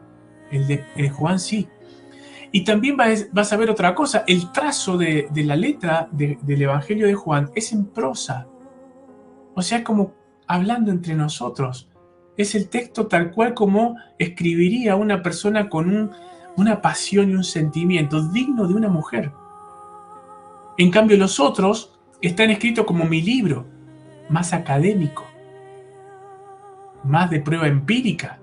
El de Juan sí. Y también vas a ver otra cosa. El trazo de la letra del Evangelio de Juan es en prosa. O sea, como hablando entre nosotros. Es el texto tal cual como escribiría una persona con una pasión y un sentimiento digno de una mujer. En cambio, los otros están escritos como mi libro, más académico, más de prueba empírica,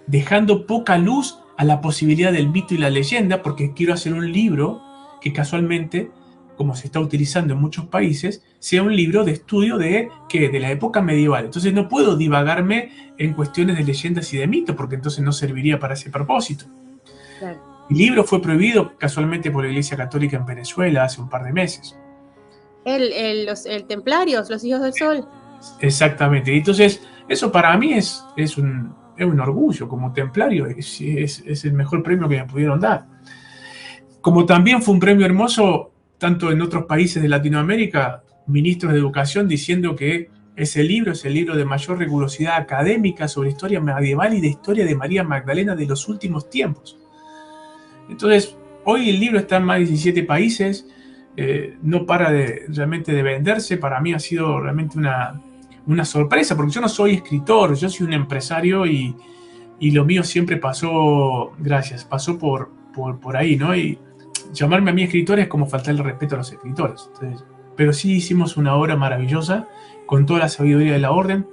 dejando poca luz a la posibilidad del mito y la leyenda, porque quiero hacer un libro que casualmente, como se está utilizando en muchos países, sea un libro de estudio de la época medieval. Entonces no puedo divagarme en cuestiones de leyendas y de mitos, porque entonces no serviría para ese propósito. Claro. El libro fue prohibido casualmente por la Iglesia Católica en Venezuela hace un par de meses. El Templarios, los Hijos del Sol. Exactamente. Entonces, eso para mí es un orgullo. Como templario, es el mejor premio que me pudieron dar. Como también fue un premio hermoso, tanto en otros países de Latinoamérica, ministros de educación diciendo que ese libro es el libro de mayor rigurosidad académica sobre historia medieval y de historia de María Magdalena de los últimos tiempos. Entonces, hoy el libro está en más de 17 países, no para realmente de venderse. Para mí ha sido realmente una sorpresa, porque yo no soy escritor, yo soy un empresario y lo mío siempre pasó por ahí, ¿no? Y llamarme a mí escritor es como faltarle respeto a los escritores. Entonces, pero sí hicimos una obra maravillosa, con toda la sabiduría de la orden,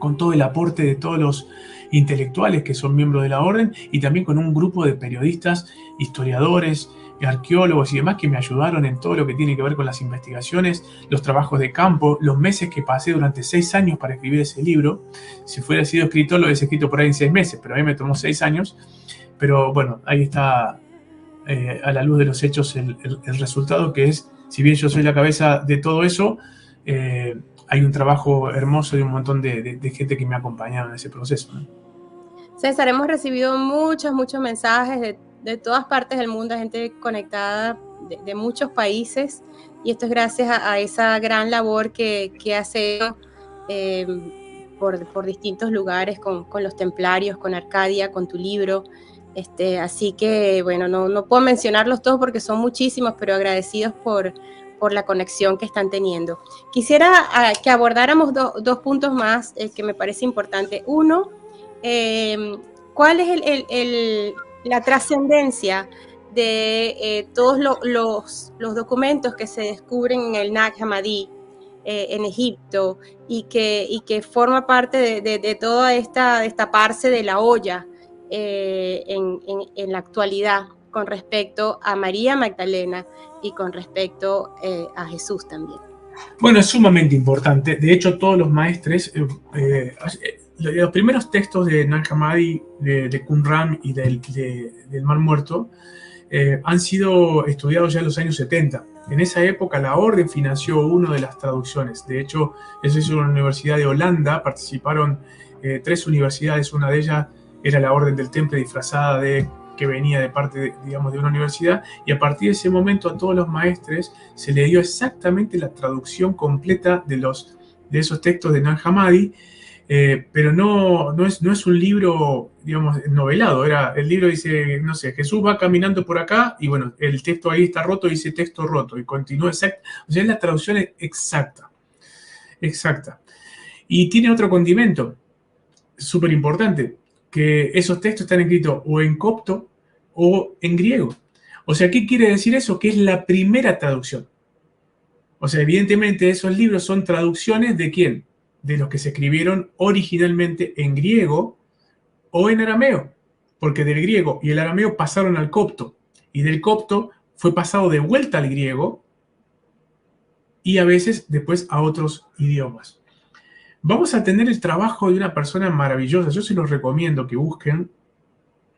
con todo el aporte de todos los intelectuales que son miembros de la orden, y también con un grupo de periodistas, historiadores, arqueólogos y demás que me ayudaron en todo lo que tiene que ver con las investigaciones, los trabajos de campo, los meses que pasé durante 6 años para escribir ese libro. Si fuera sido escritor lo hubiese escrito por ahí en 6 meses, pero a mí me tomó 6 años. Pero bueno, ahí está a la luz de los hechos el resultado, que es, si bien yo soy la cabeza de todo eso, hay un trabajo hermoso y un montón de gente que me ha acompañado en ese proceso, ¿no? César, hemos recibido muchos mensajes de todas partes del mundo, gente conectada de muchos países, y esto es gracias a esa gran labor que hace por distintos lugares con los templarios, con Arcadia, con tu libro. Así que, bueno, no puedo mencionarlos todos porque son muchísimos, pero agradecidos por la conexión que están teniendo. Quisiera que abordáramos dos puntos más que me parece importante. Uno, ¿cuál es la trascendencia de todos los documentos que se descubren en el Nag Hammadi en Egipto y que forma parte de toda esta destaparse de la olla en la actualidad con respecto a María Magdalena y con respecto a Jesús también. Bueno, es sumamente importante. De hecho, todos los maestres, los primeros textos de Nag Hammadi, de Qumran y del Mar Muerto, han sido estudiados ya en los años 70. En esa época la Orden financió una de las traducciones. De hecho, eso es una universidad de Holanda. Participaron 3 universidades. Una de ellas era la Orden del Temple disfrazada que venía de parte, digamos, de una universidad. Y a partir de ese momento a todos los maestres se le dio exactamente la traducción completa de esos textos de Nag Hammadi. Pero no es un libro, digamos, novelado. El libro dice, no sé, Jesús va caminando por acá y bueno, el texto ahí está roto, dice texto roto y continúa exacto. O sea, es la traducción exacta. Y tiene otro condimento súper importante, que esos textos están escritos o en copto o en griego. O sea, ¿qué quiere decir eso? Que es la primera traducción. O sea, evidentemente esos libros son traducciones ¿de quién? De los que se escribieron originalmente en griego o en arameo, porque del griego y el arameo pasaron al copto, y del copto fue pasado de vuelta al griego y a veces después a otros idiomas. Vamos a tener el trabajo de una persona maravillosa, yo se los recomiendo que busquen.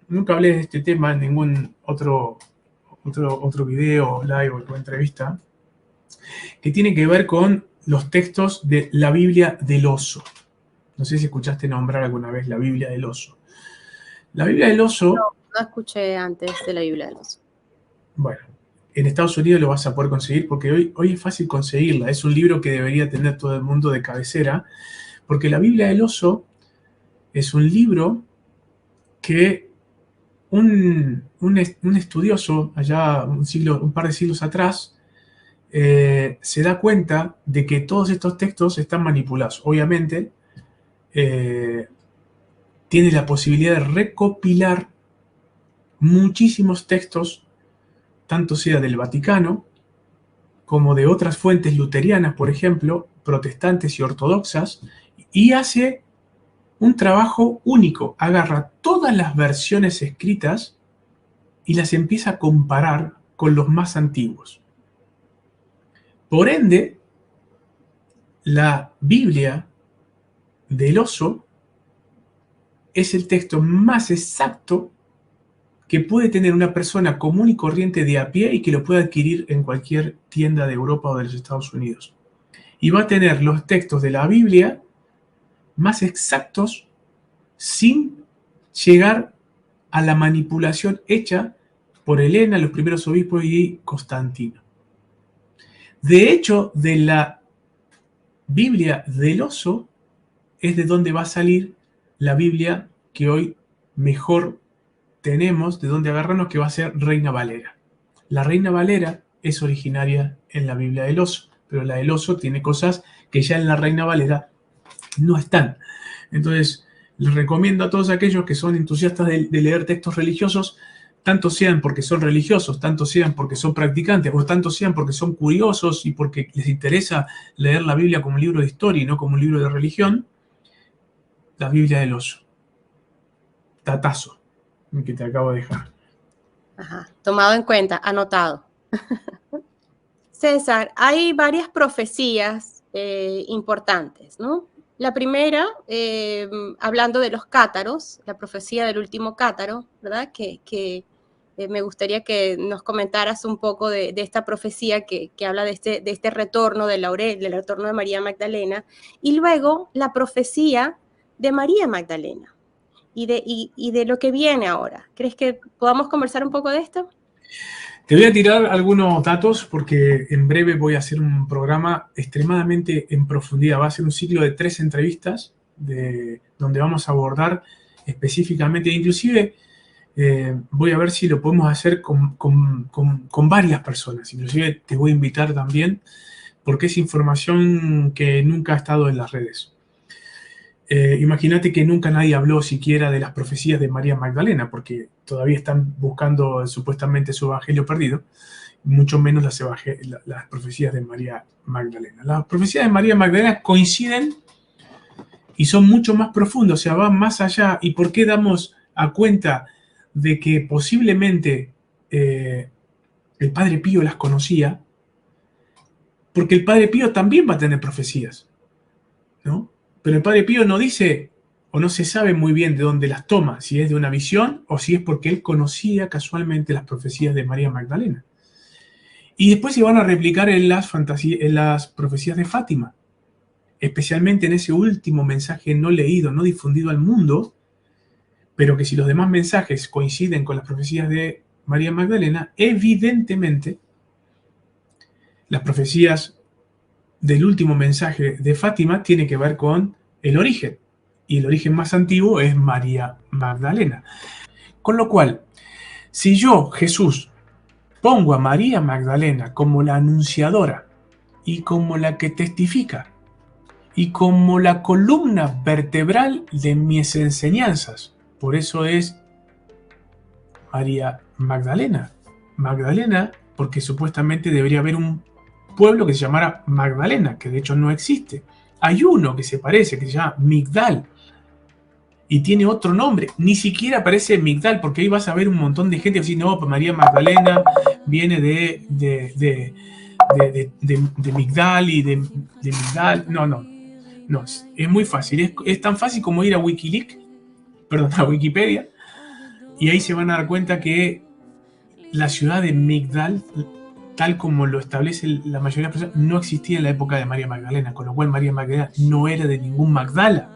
Nunca hablé de este tema en ningún otro video, live o entrevista, que tiene que ver con los textos de la Biblia del Oso. No sé si escuchaste nombrar alguna vez la Biblia del Oso. La Biblia del Oso... No escuché antes de la Biblia del Oso. Bueno, en Estados Unidos lo vas a poder conseguir porque hoy es fácil conseguirla. Es un libro que debería tener todo el mundo de cabecera, porque la Biblia del Oso es un libro que un estudioso allá un par de siglos atrás se da cuenta de que todos estos textos están manipulados. Obviamente, tiene la posibilidad de recopilar muchísimos textos, tanto sea del Vaticano, como de otras fuentes luterianas, por ejemplo, protestantes y ortodoxas, y hace un trabajo único. Agarra todas las versiones escritas y las empieza a comparar con los más antiguos. Por ende, la Biblia del Oso es el texto más exacto que puede tener una persona común y corriente de a pie y que lo puede adquirir en cualquier tienda de Europa o de los Estados Unidos. Y va a tener los textos de la Biblia más exactos sin llegar a la manipulación hecha por Helena, los primeros obispos y Constantino. De hecho, de la Biblia del Oso es de donde va a salir la Biblia que hoy mejor tenemos, de donde agarrarnos, que va a ser Reina Valera. La Reina Valera es originaria en la Biblia del Oso, pero la del Oso tiene cosas que ya en la Reina Valera no están. Entonces, les recomiendo a todos aquellos que son entusiastas de leer textos religiosos, tanto sean porque son religiosos, tanto sean porque son practicantes, o tanto sean porque son curiosos y porque les interesa leer la Biblia como un libro de historia y no como un libro de religión, la Biblia del Oso. Datazo que te acabo de dejar. Ajá, tomado en cuenta, anotado. César, hay varias profecías importantes, ¿no? La primera, hablando de los cátaros, la profecía del último cátaro, ¿verdad? Que me gustaría que nos comentaras un poco de esta profecía que habla de este retorno de Laurel, del retorno de María Magdalena, y luego la profecía de María Magdalena y de lo que viene ahora. ¿Crees que podamos conversar un poco de esto? Te voy a tirar algunos datos porque en breve voy a hacer un programa extremadamente en profundidad. Va a ser un ciclo de 3 entrevistas donde vamos a abordar específicamente, inclusive voy a ver si lo podemos hacer con varias personas. Inclusive te voy a invitar también porque es información que nunca ha estado en las redes. Imagínate que nunca nadie habló siquiera de las profecías de María Magdalena, porque todavía están buscando supuestamente su evangelio perdido, mucho menos las profecías de María Magdalena. Las profecías de María Magdalena coinciden y son mucho más profundas, o sea, van más allá. ¿Y por qué damos a cuenta de que posiblemente el Padre Pío las conocía, porque el Padre Pío también va a tener profecías, ¿no? Pero el Padre Pío no dice, o no se sabe muy bien de dónde las toma, si es de una visión o si es porque él conocía casualmente las profecías de María Magdalena. Y después se van a replicar en las profecías de Fátima, especialmente en ese último mensaje no leído, no difundido al mundo, pero que si los demás mensajes coinciden con las profecías de María Magdalena, evidentemente las profecías del último mensaje de Fátima tienen que ver con el origen, y el origen más antiguo es María Magdalena. Con lo cual, si yo, Jesús, pongo a María Magdalena como la anunciadora y como la que testifica y como la columna vertebral de mis enseñanzas, por eso es María Magdalena. Magdalena, porque supuestamente debería haber un pueblo que se llamara Magdalena, que de hecho no existe. Hay uno que se parece, que se llama Migdal, y tiene otro nombre. Ni siquiera aparece Migdal, porque ahí vas a ver un montón de gente que dice, no, pues María Magdalena viene de Migdal y de Migdal. No, es muy fácil. Es tan fácil como ir a a Wikipedia, y ahí se van a dar cuenta que la ciudad de Migdal, tal como lo establece la mayoría de las personas, no existía en la época de María Magdalena, con lo cual María Magdalena no era de ningún Magdala.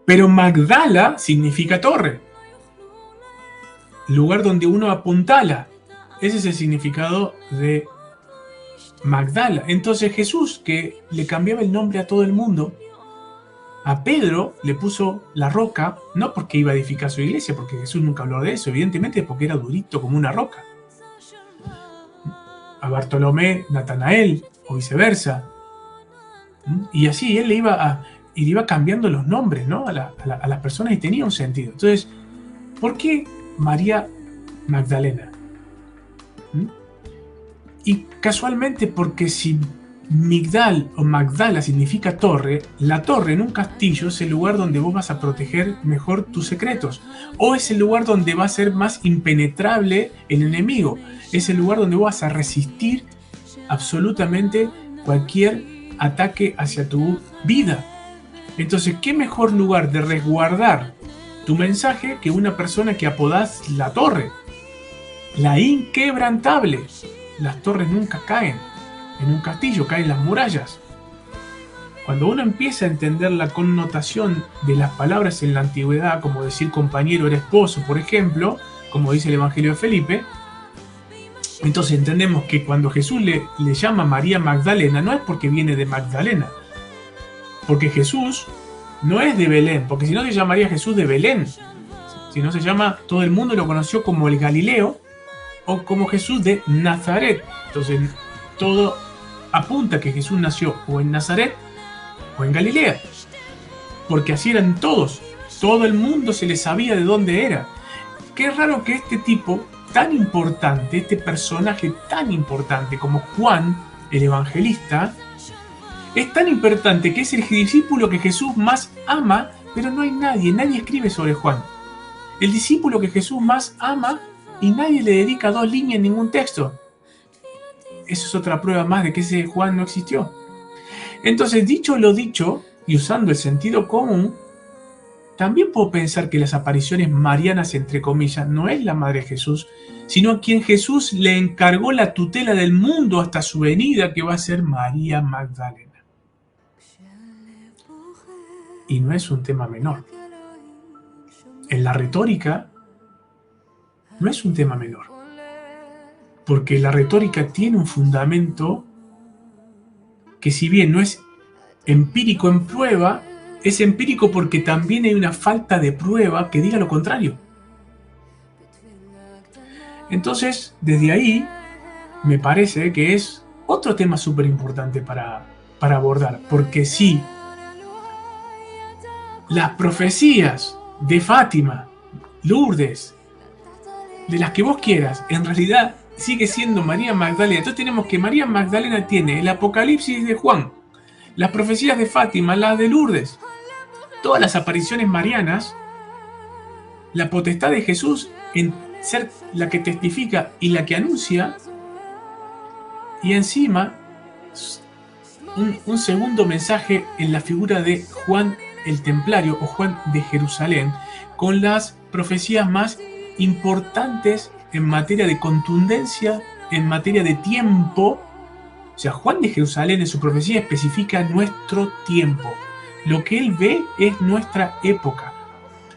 Pero Magdala significa torre, lugar donde uno apuntala. Ese es el significado de Magdala. Entonces Jesús, que le cambiaba el nombre a todo el mundo, a Pedro le puso la roca, no porque iba a edificar su iglesia, porque Jesús nunca habló de eso, evidentemente porque era durito como una roca. A Bartolomé, Natanael, o viceversa. Y así él le iba cambiando los nombres, ¿no? a las personas, y tenía un sentido. Entonces, ¿por qué María Magdalena? Y casualmente porque si Migdal o Magdala significa torre, la torre en un castillo es el lugar donde vos vas a proteger mejor tus secretos, o es el lugar donde va a ser más impenetrable el enemigo, es el lugar donde vos vas a resistir absolutamente cualquier ataque hacia tu vida. Entonces, ¿qué mejor lugar de resguardar tu mensaje que una persona que apodás la torre? La inquebrantable. Las torres nunca caen. En un castillo caen las murallas. Cuando uno empieza a entender la connotación de las palabras en la antigüedad, como decir compañero era esposo, por ejemplo, como dice el Evangelio de Felipe, entonces entendemos que cuando Jesús le llama María Magdalena, no es porque viene de Magdalena, porque Jesús no es de Belén, porque si no se llamaría Jesús de Belén, si no se llama, todo el mundo lo conoció como el Galileo o como Jesús de Nazaret. Entonces todo apunta que Jesús nació o en Nazaret o en Galilea, porque así eran todos, todo el mundo se le sabía de dónde era. Qué raro que este tipo tan importante, este personaje tan importante como Juan el Evangelista, es tan importante que es el discípulo que Jesús más ama, pero no hay nadie escribe sobre Juan. El discípulo que Jesús más ama y nadie le dedica 2 líneas en ningún texto. Eso es otra prueba más de que ese Juan no existió. Entonces, dicho lo dicho, y usando el sentido común, también puedo pensar que las apariciones marianas, entre comillas, no es la Madre de Jesús, sino a quien Jesús le encargó la tutela del mundo hasta su venida, que va a ser María Magdalena. Y no es un tema menor. En la retórica, no es un tema menor. Porque la retórica tiene un fundamento que, si bien no es empírico en prueba, es empírico porque también hay una falta de prueba que diga lo contrario. Entonces, desde ahí, me parece que es otro tema súper importante para abordar. Porque si las profecías de Fátima, Lourdes, de las que vos quieras, en realidad sigue siendo María Magdalena. Entonces tenemos que María Magdalena tiene el Apocalipsis de Juan, las profecías de Fátima, las de Lourdes, todas las apariciones marianas la potestad de Jesús en ser la que testifica y la que anuncia, y encima un segundo mensaje en la figura de Juan el Templario o Juan de Jerusalén, con las profecías más importantes en materia de contundencia, en materia de tiempo. O sea, Juan de Jerusalén en su profecía especifica nuestro tiempo. Lo que él ve es nuestra época.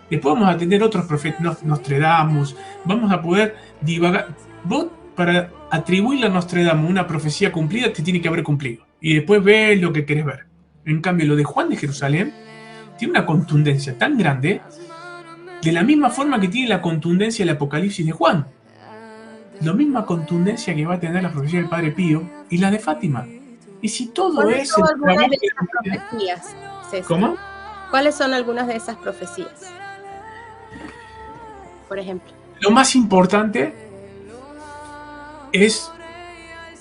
Después vamos a tener otros profetas, Nostradamus, vamos a poder divagar. Vos, para atribuirle a Nostradamus una profecía cumplida, te tiene que haber cumplido. Y después ves lo que querés ver. En cambio, lo de Juan de Jerusalén tiene una contundencia tan grande, de la misma forma que tiene la contundencia del Apocalipsis de Juan. La misma contundencia que va a tener la profecía del Padre Pío y la de Fátima. Y si todo ¿Cuáles es son el algunas trabajo de de esas la humanidad. profecías, César? ¿Cómo? ¿Cuáles son algunas de esas profecías? Por ejemplo. Lo más importante es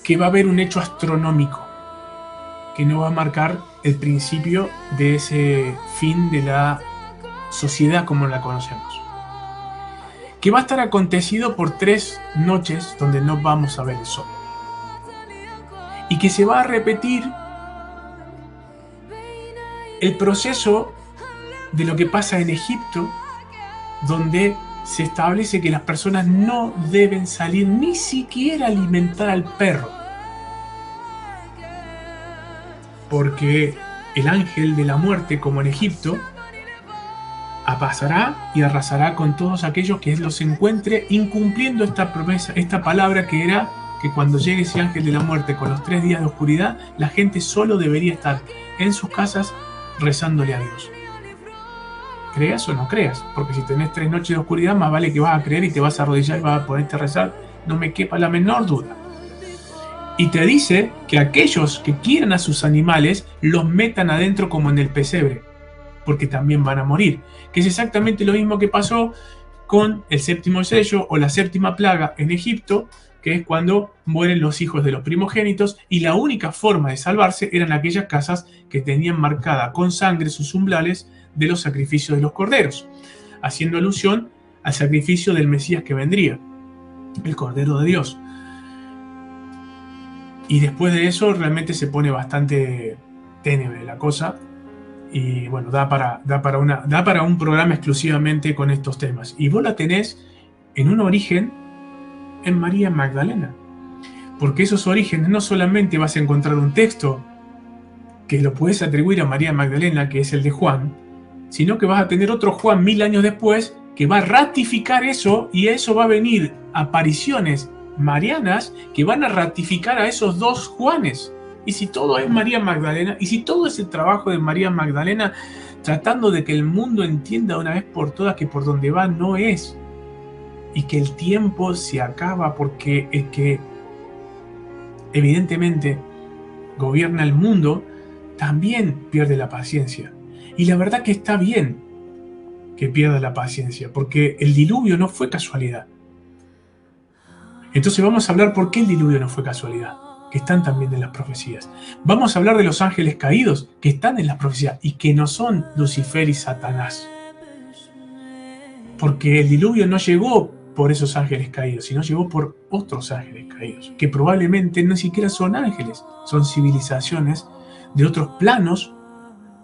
que va a haber un hecho astronómico que no va a marcar el principio de ese fin de la sociedad como la conocemos. Que va a estar acontecido por 3 noches donde no vamos a ver el sol. Y que se va a repetir el proceso de lo que pasa en Egipto, donde se establece que las personas no deben salir ni siquiera a alimentar al perro. Porque el ángel de la muerte, como en Egipto, pasará y arrasará con todos aquellos que los encuentre incumpliendo esta promesa, esta palabra que era que cuando llegue ese ángel de la muerte con los 3 días de oscuridad, la gente solo debería estar en sus casas rezándole a Dios. Creas o no creas, porque si tenés 3 noches de oscuridad, más vale que vas a creer y te vas a arrodillar y vas a ponerte a rezar, no me quepa la menor duda. Y te dice que aquellos que quieran a sus animales, los metan adentro como en el pesebre, porque también van a morir, que es exactamente lo mismo que pasó con el 7º sello o la 7ª plaga en Egipto, que es cuando mueren los hijos de los primogénitos, y la única forma de salvarse eran aquellas casas que tenían marcada con sangre sus umbrales de los sacrificios de los corderos, haciendo alusión al sacrificio del Mesías que vendría, el Cordero de Dios. Y después de eso realmente se pone bastante ténebre la cosa, y bueno, da para un programa exclusivamente con estos temas. Y vos la tenés en un origen en María Magdalena, porque esos orígenes no solamente vas a encontrar un texto que lo puedes atribuir a María Magdalena, que es el de Juan, sino que vas a tener otro Juan 1000 años después que va a ratificar eso, y a eso va a venir apariciones marianas que van a ratificar a esos 2 Juanes. Y si todo es María Magdalena, y si todo es el trabajo de María Magdalena tratando de que el mundo entienda de una vez por todas que por donde va no es, y que el tiempo se acaba porque el que evidentemente gobierna el mundo también pierde la paciencia. Y la verdad que está bien que pierda la paciencia, porque el diluvio no fue casualidad. Entonces vamos a hablar por qué el diluvio no fue casualidad, que están también en las profecías. Vamos a hablar de los ángeles caídos, que están en las profecías y que no son Lucifer y Satanás. Porque el diluvio no llegó por esos ángeles caídos, sino llegó por otros ángeles caídos, que probablemente no siquiera son ángeles, son civilizaciones de otros planos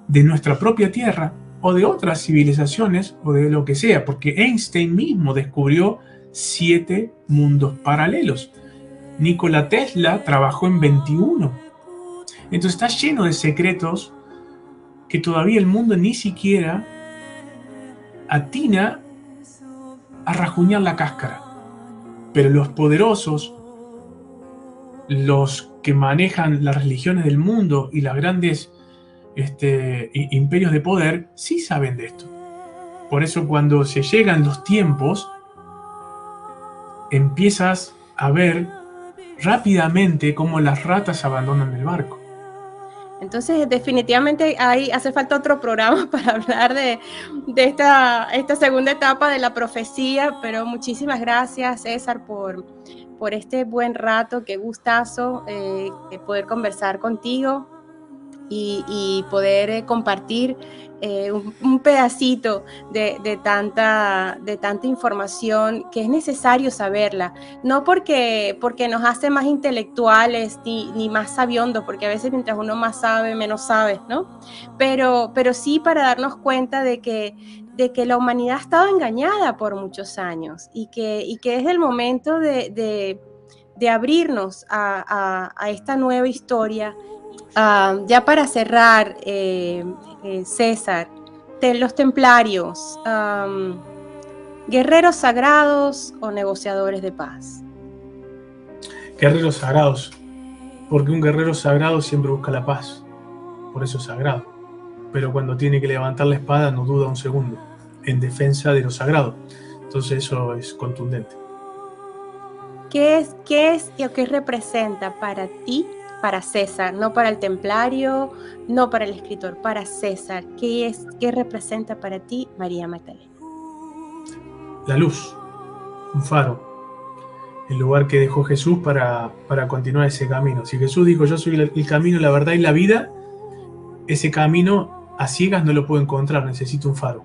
de nuestra propia Tierra, o de otras civilizaciones, o de lo que sea, porque Einstein mismo descubrió 7 mundos paralelos. Nikola Tesla trabajó en 21. Entonces está lleno de secretos que todavía el mundo ni siquiera atina a rajuñar la cáscara. Pero los poderosos, los que manejan las religiones del mundo y las grandes imperios de poder, sí saben de esto. Por eso cuando se llegan los tiempos, empiezas a ver rápidamente cómo las ratas abandonan el barco. Entonces, definitivamente hace falta otro programa para hablar de esta segunda etapa de la profecía, pero muchísimas gracias, César, por este buen rato, qué gustazo poder conversar contigo. y poder compartir un pedacito de tanta información que es necesario saberla, no porque nos hace más intelectuales ni más sabiondos, porque a veces mientras uno más sabe, menos sabe, ¿no? Pero sí para darnos cuenta de que la humanidad ha estado engañada por muchos años y que es el momento de abrirnos a esta nueva historia. Ya para cerrar, César, los templarios, ¿guerreros sagrados o negociadores de paz? Guerreros sagrados, porque un guerrero sagrado siempre busca la paz, por eso es sagrado. Pero cuando tiene que levantar la espada no duda un segundo, en defensa de lo sagrado. Entonces eso es contundente. ¿Qué es y qué representa para ti, para César, no para el templario, no para el escritor, para César? ¿Qué representa para ti María Magdalena? La luz, un faro, el lugar que dejó Jesús para continuar ese camino. Si Jesús dijo, yo soy el camino, la verdad y la vida, ese camino a ciegas no lo puedo encontrar, necesito un faro.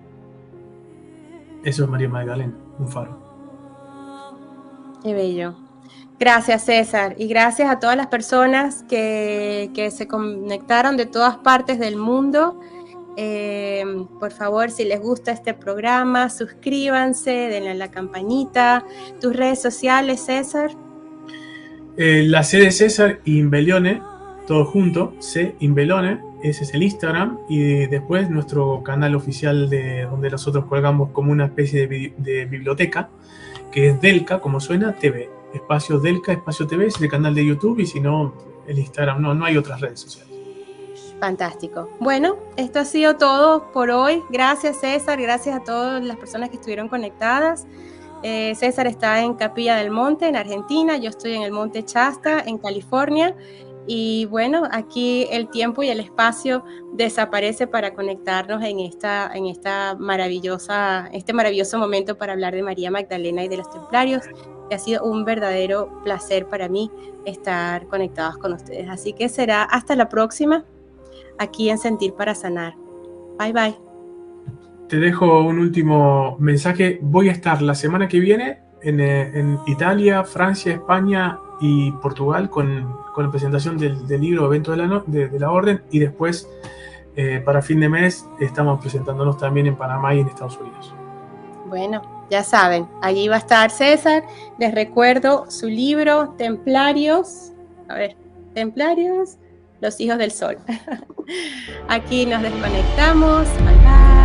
Eso es María Magdalena, un faro. Qué bello. Gracias, César, y gracias a todas las personas que se conectaron de todas partes del mundo. Por favor, si les gusta este programa, suscríbanse, denle a la campanita. ¿Tus redes sociales, César? La C de César Imbelione, todo junto, C Imbelione, ese es el Instagram, y después nuestro canal oficial donde nosotros colgamos como una especie de biblioteca, que es Delca, como suena, TV. Espacio Delca, Espacio TV, es el canal de YouTube, y si no, el Instagram, no hay otras redes sociales. Fantástico. Bueno, esto ha sido todo por hoy. Gracias, César, gracias a todas las personas que estuvieron conectadas. César está en Capilla del Monte, en Argentina, yo estoy en el Monte Shasta, en California, y bueno, aquí el tiempo y el espacio desaparece para conectarnos en este maravilloso momento para hablar de María Magdalena y de los templarios. Ha sido un verdadero placer para mí estar conectados con ustedes. Así que será hasta la próxima, aquí en Sentir para Sanar. Bye, bye. Te dejo un último mensaje. Voy a estar la semana que viene en Italia, Francia, España y Portugal con la presentación del libro Evento de la Orden, y después para fin de mes estamos presentándonos también en Panamá y en Estados Unidos. Bueno, ya saben, allí va a estar César. Les recuerdo su libro Templarios. Templarios, los hijos del sol. Aquí nos desconectamos. Bye, bye.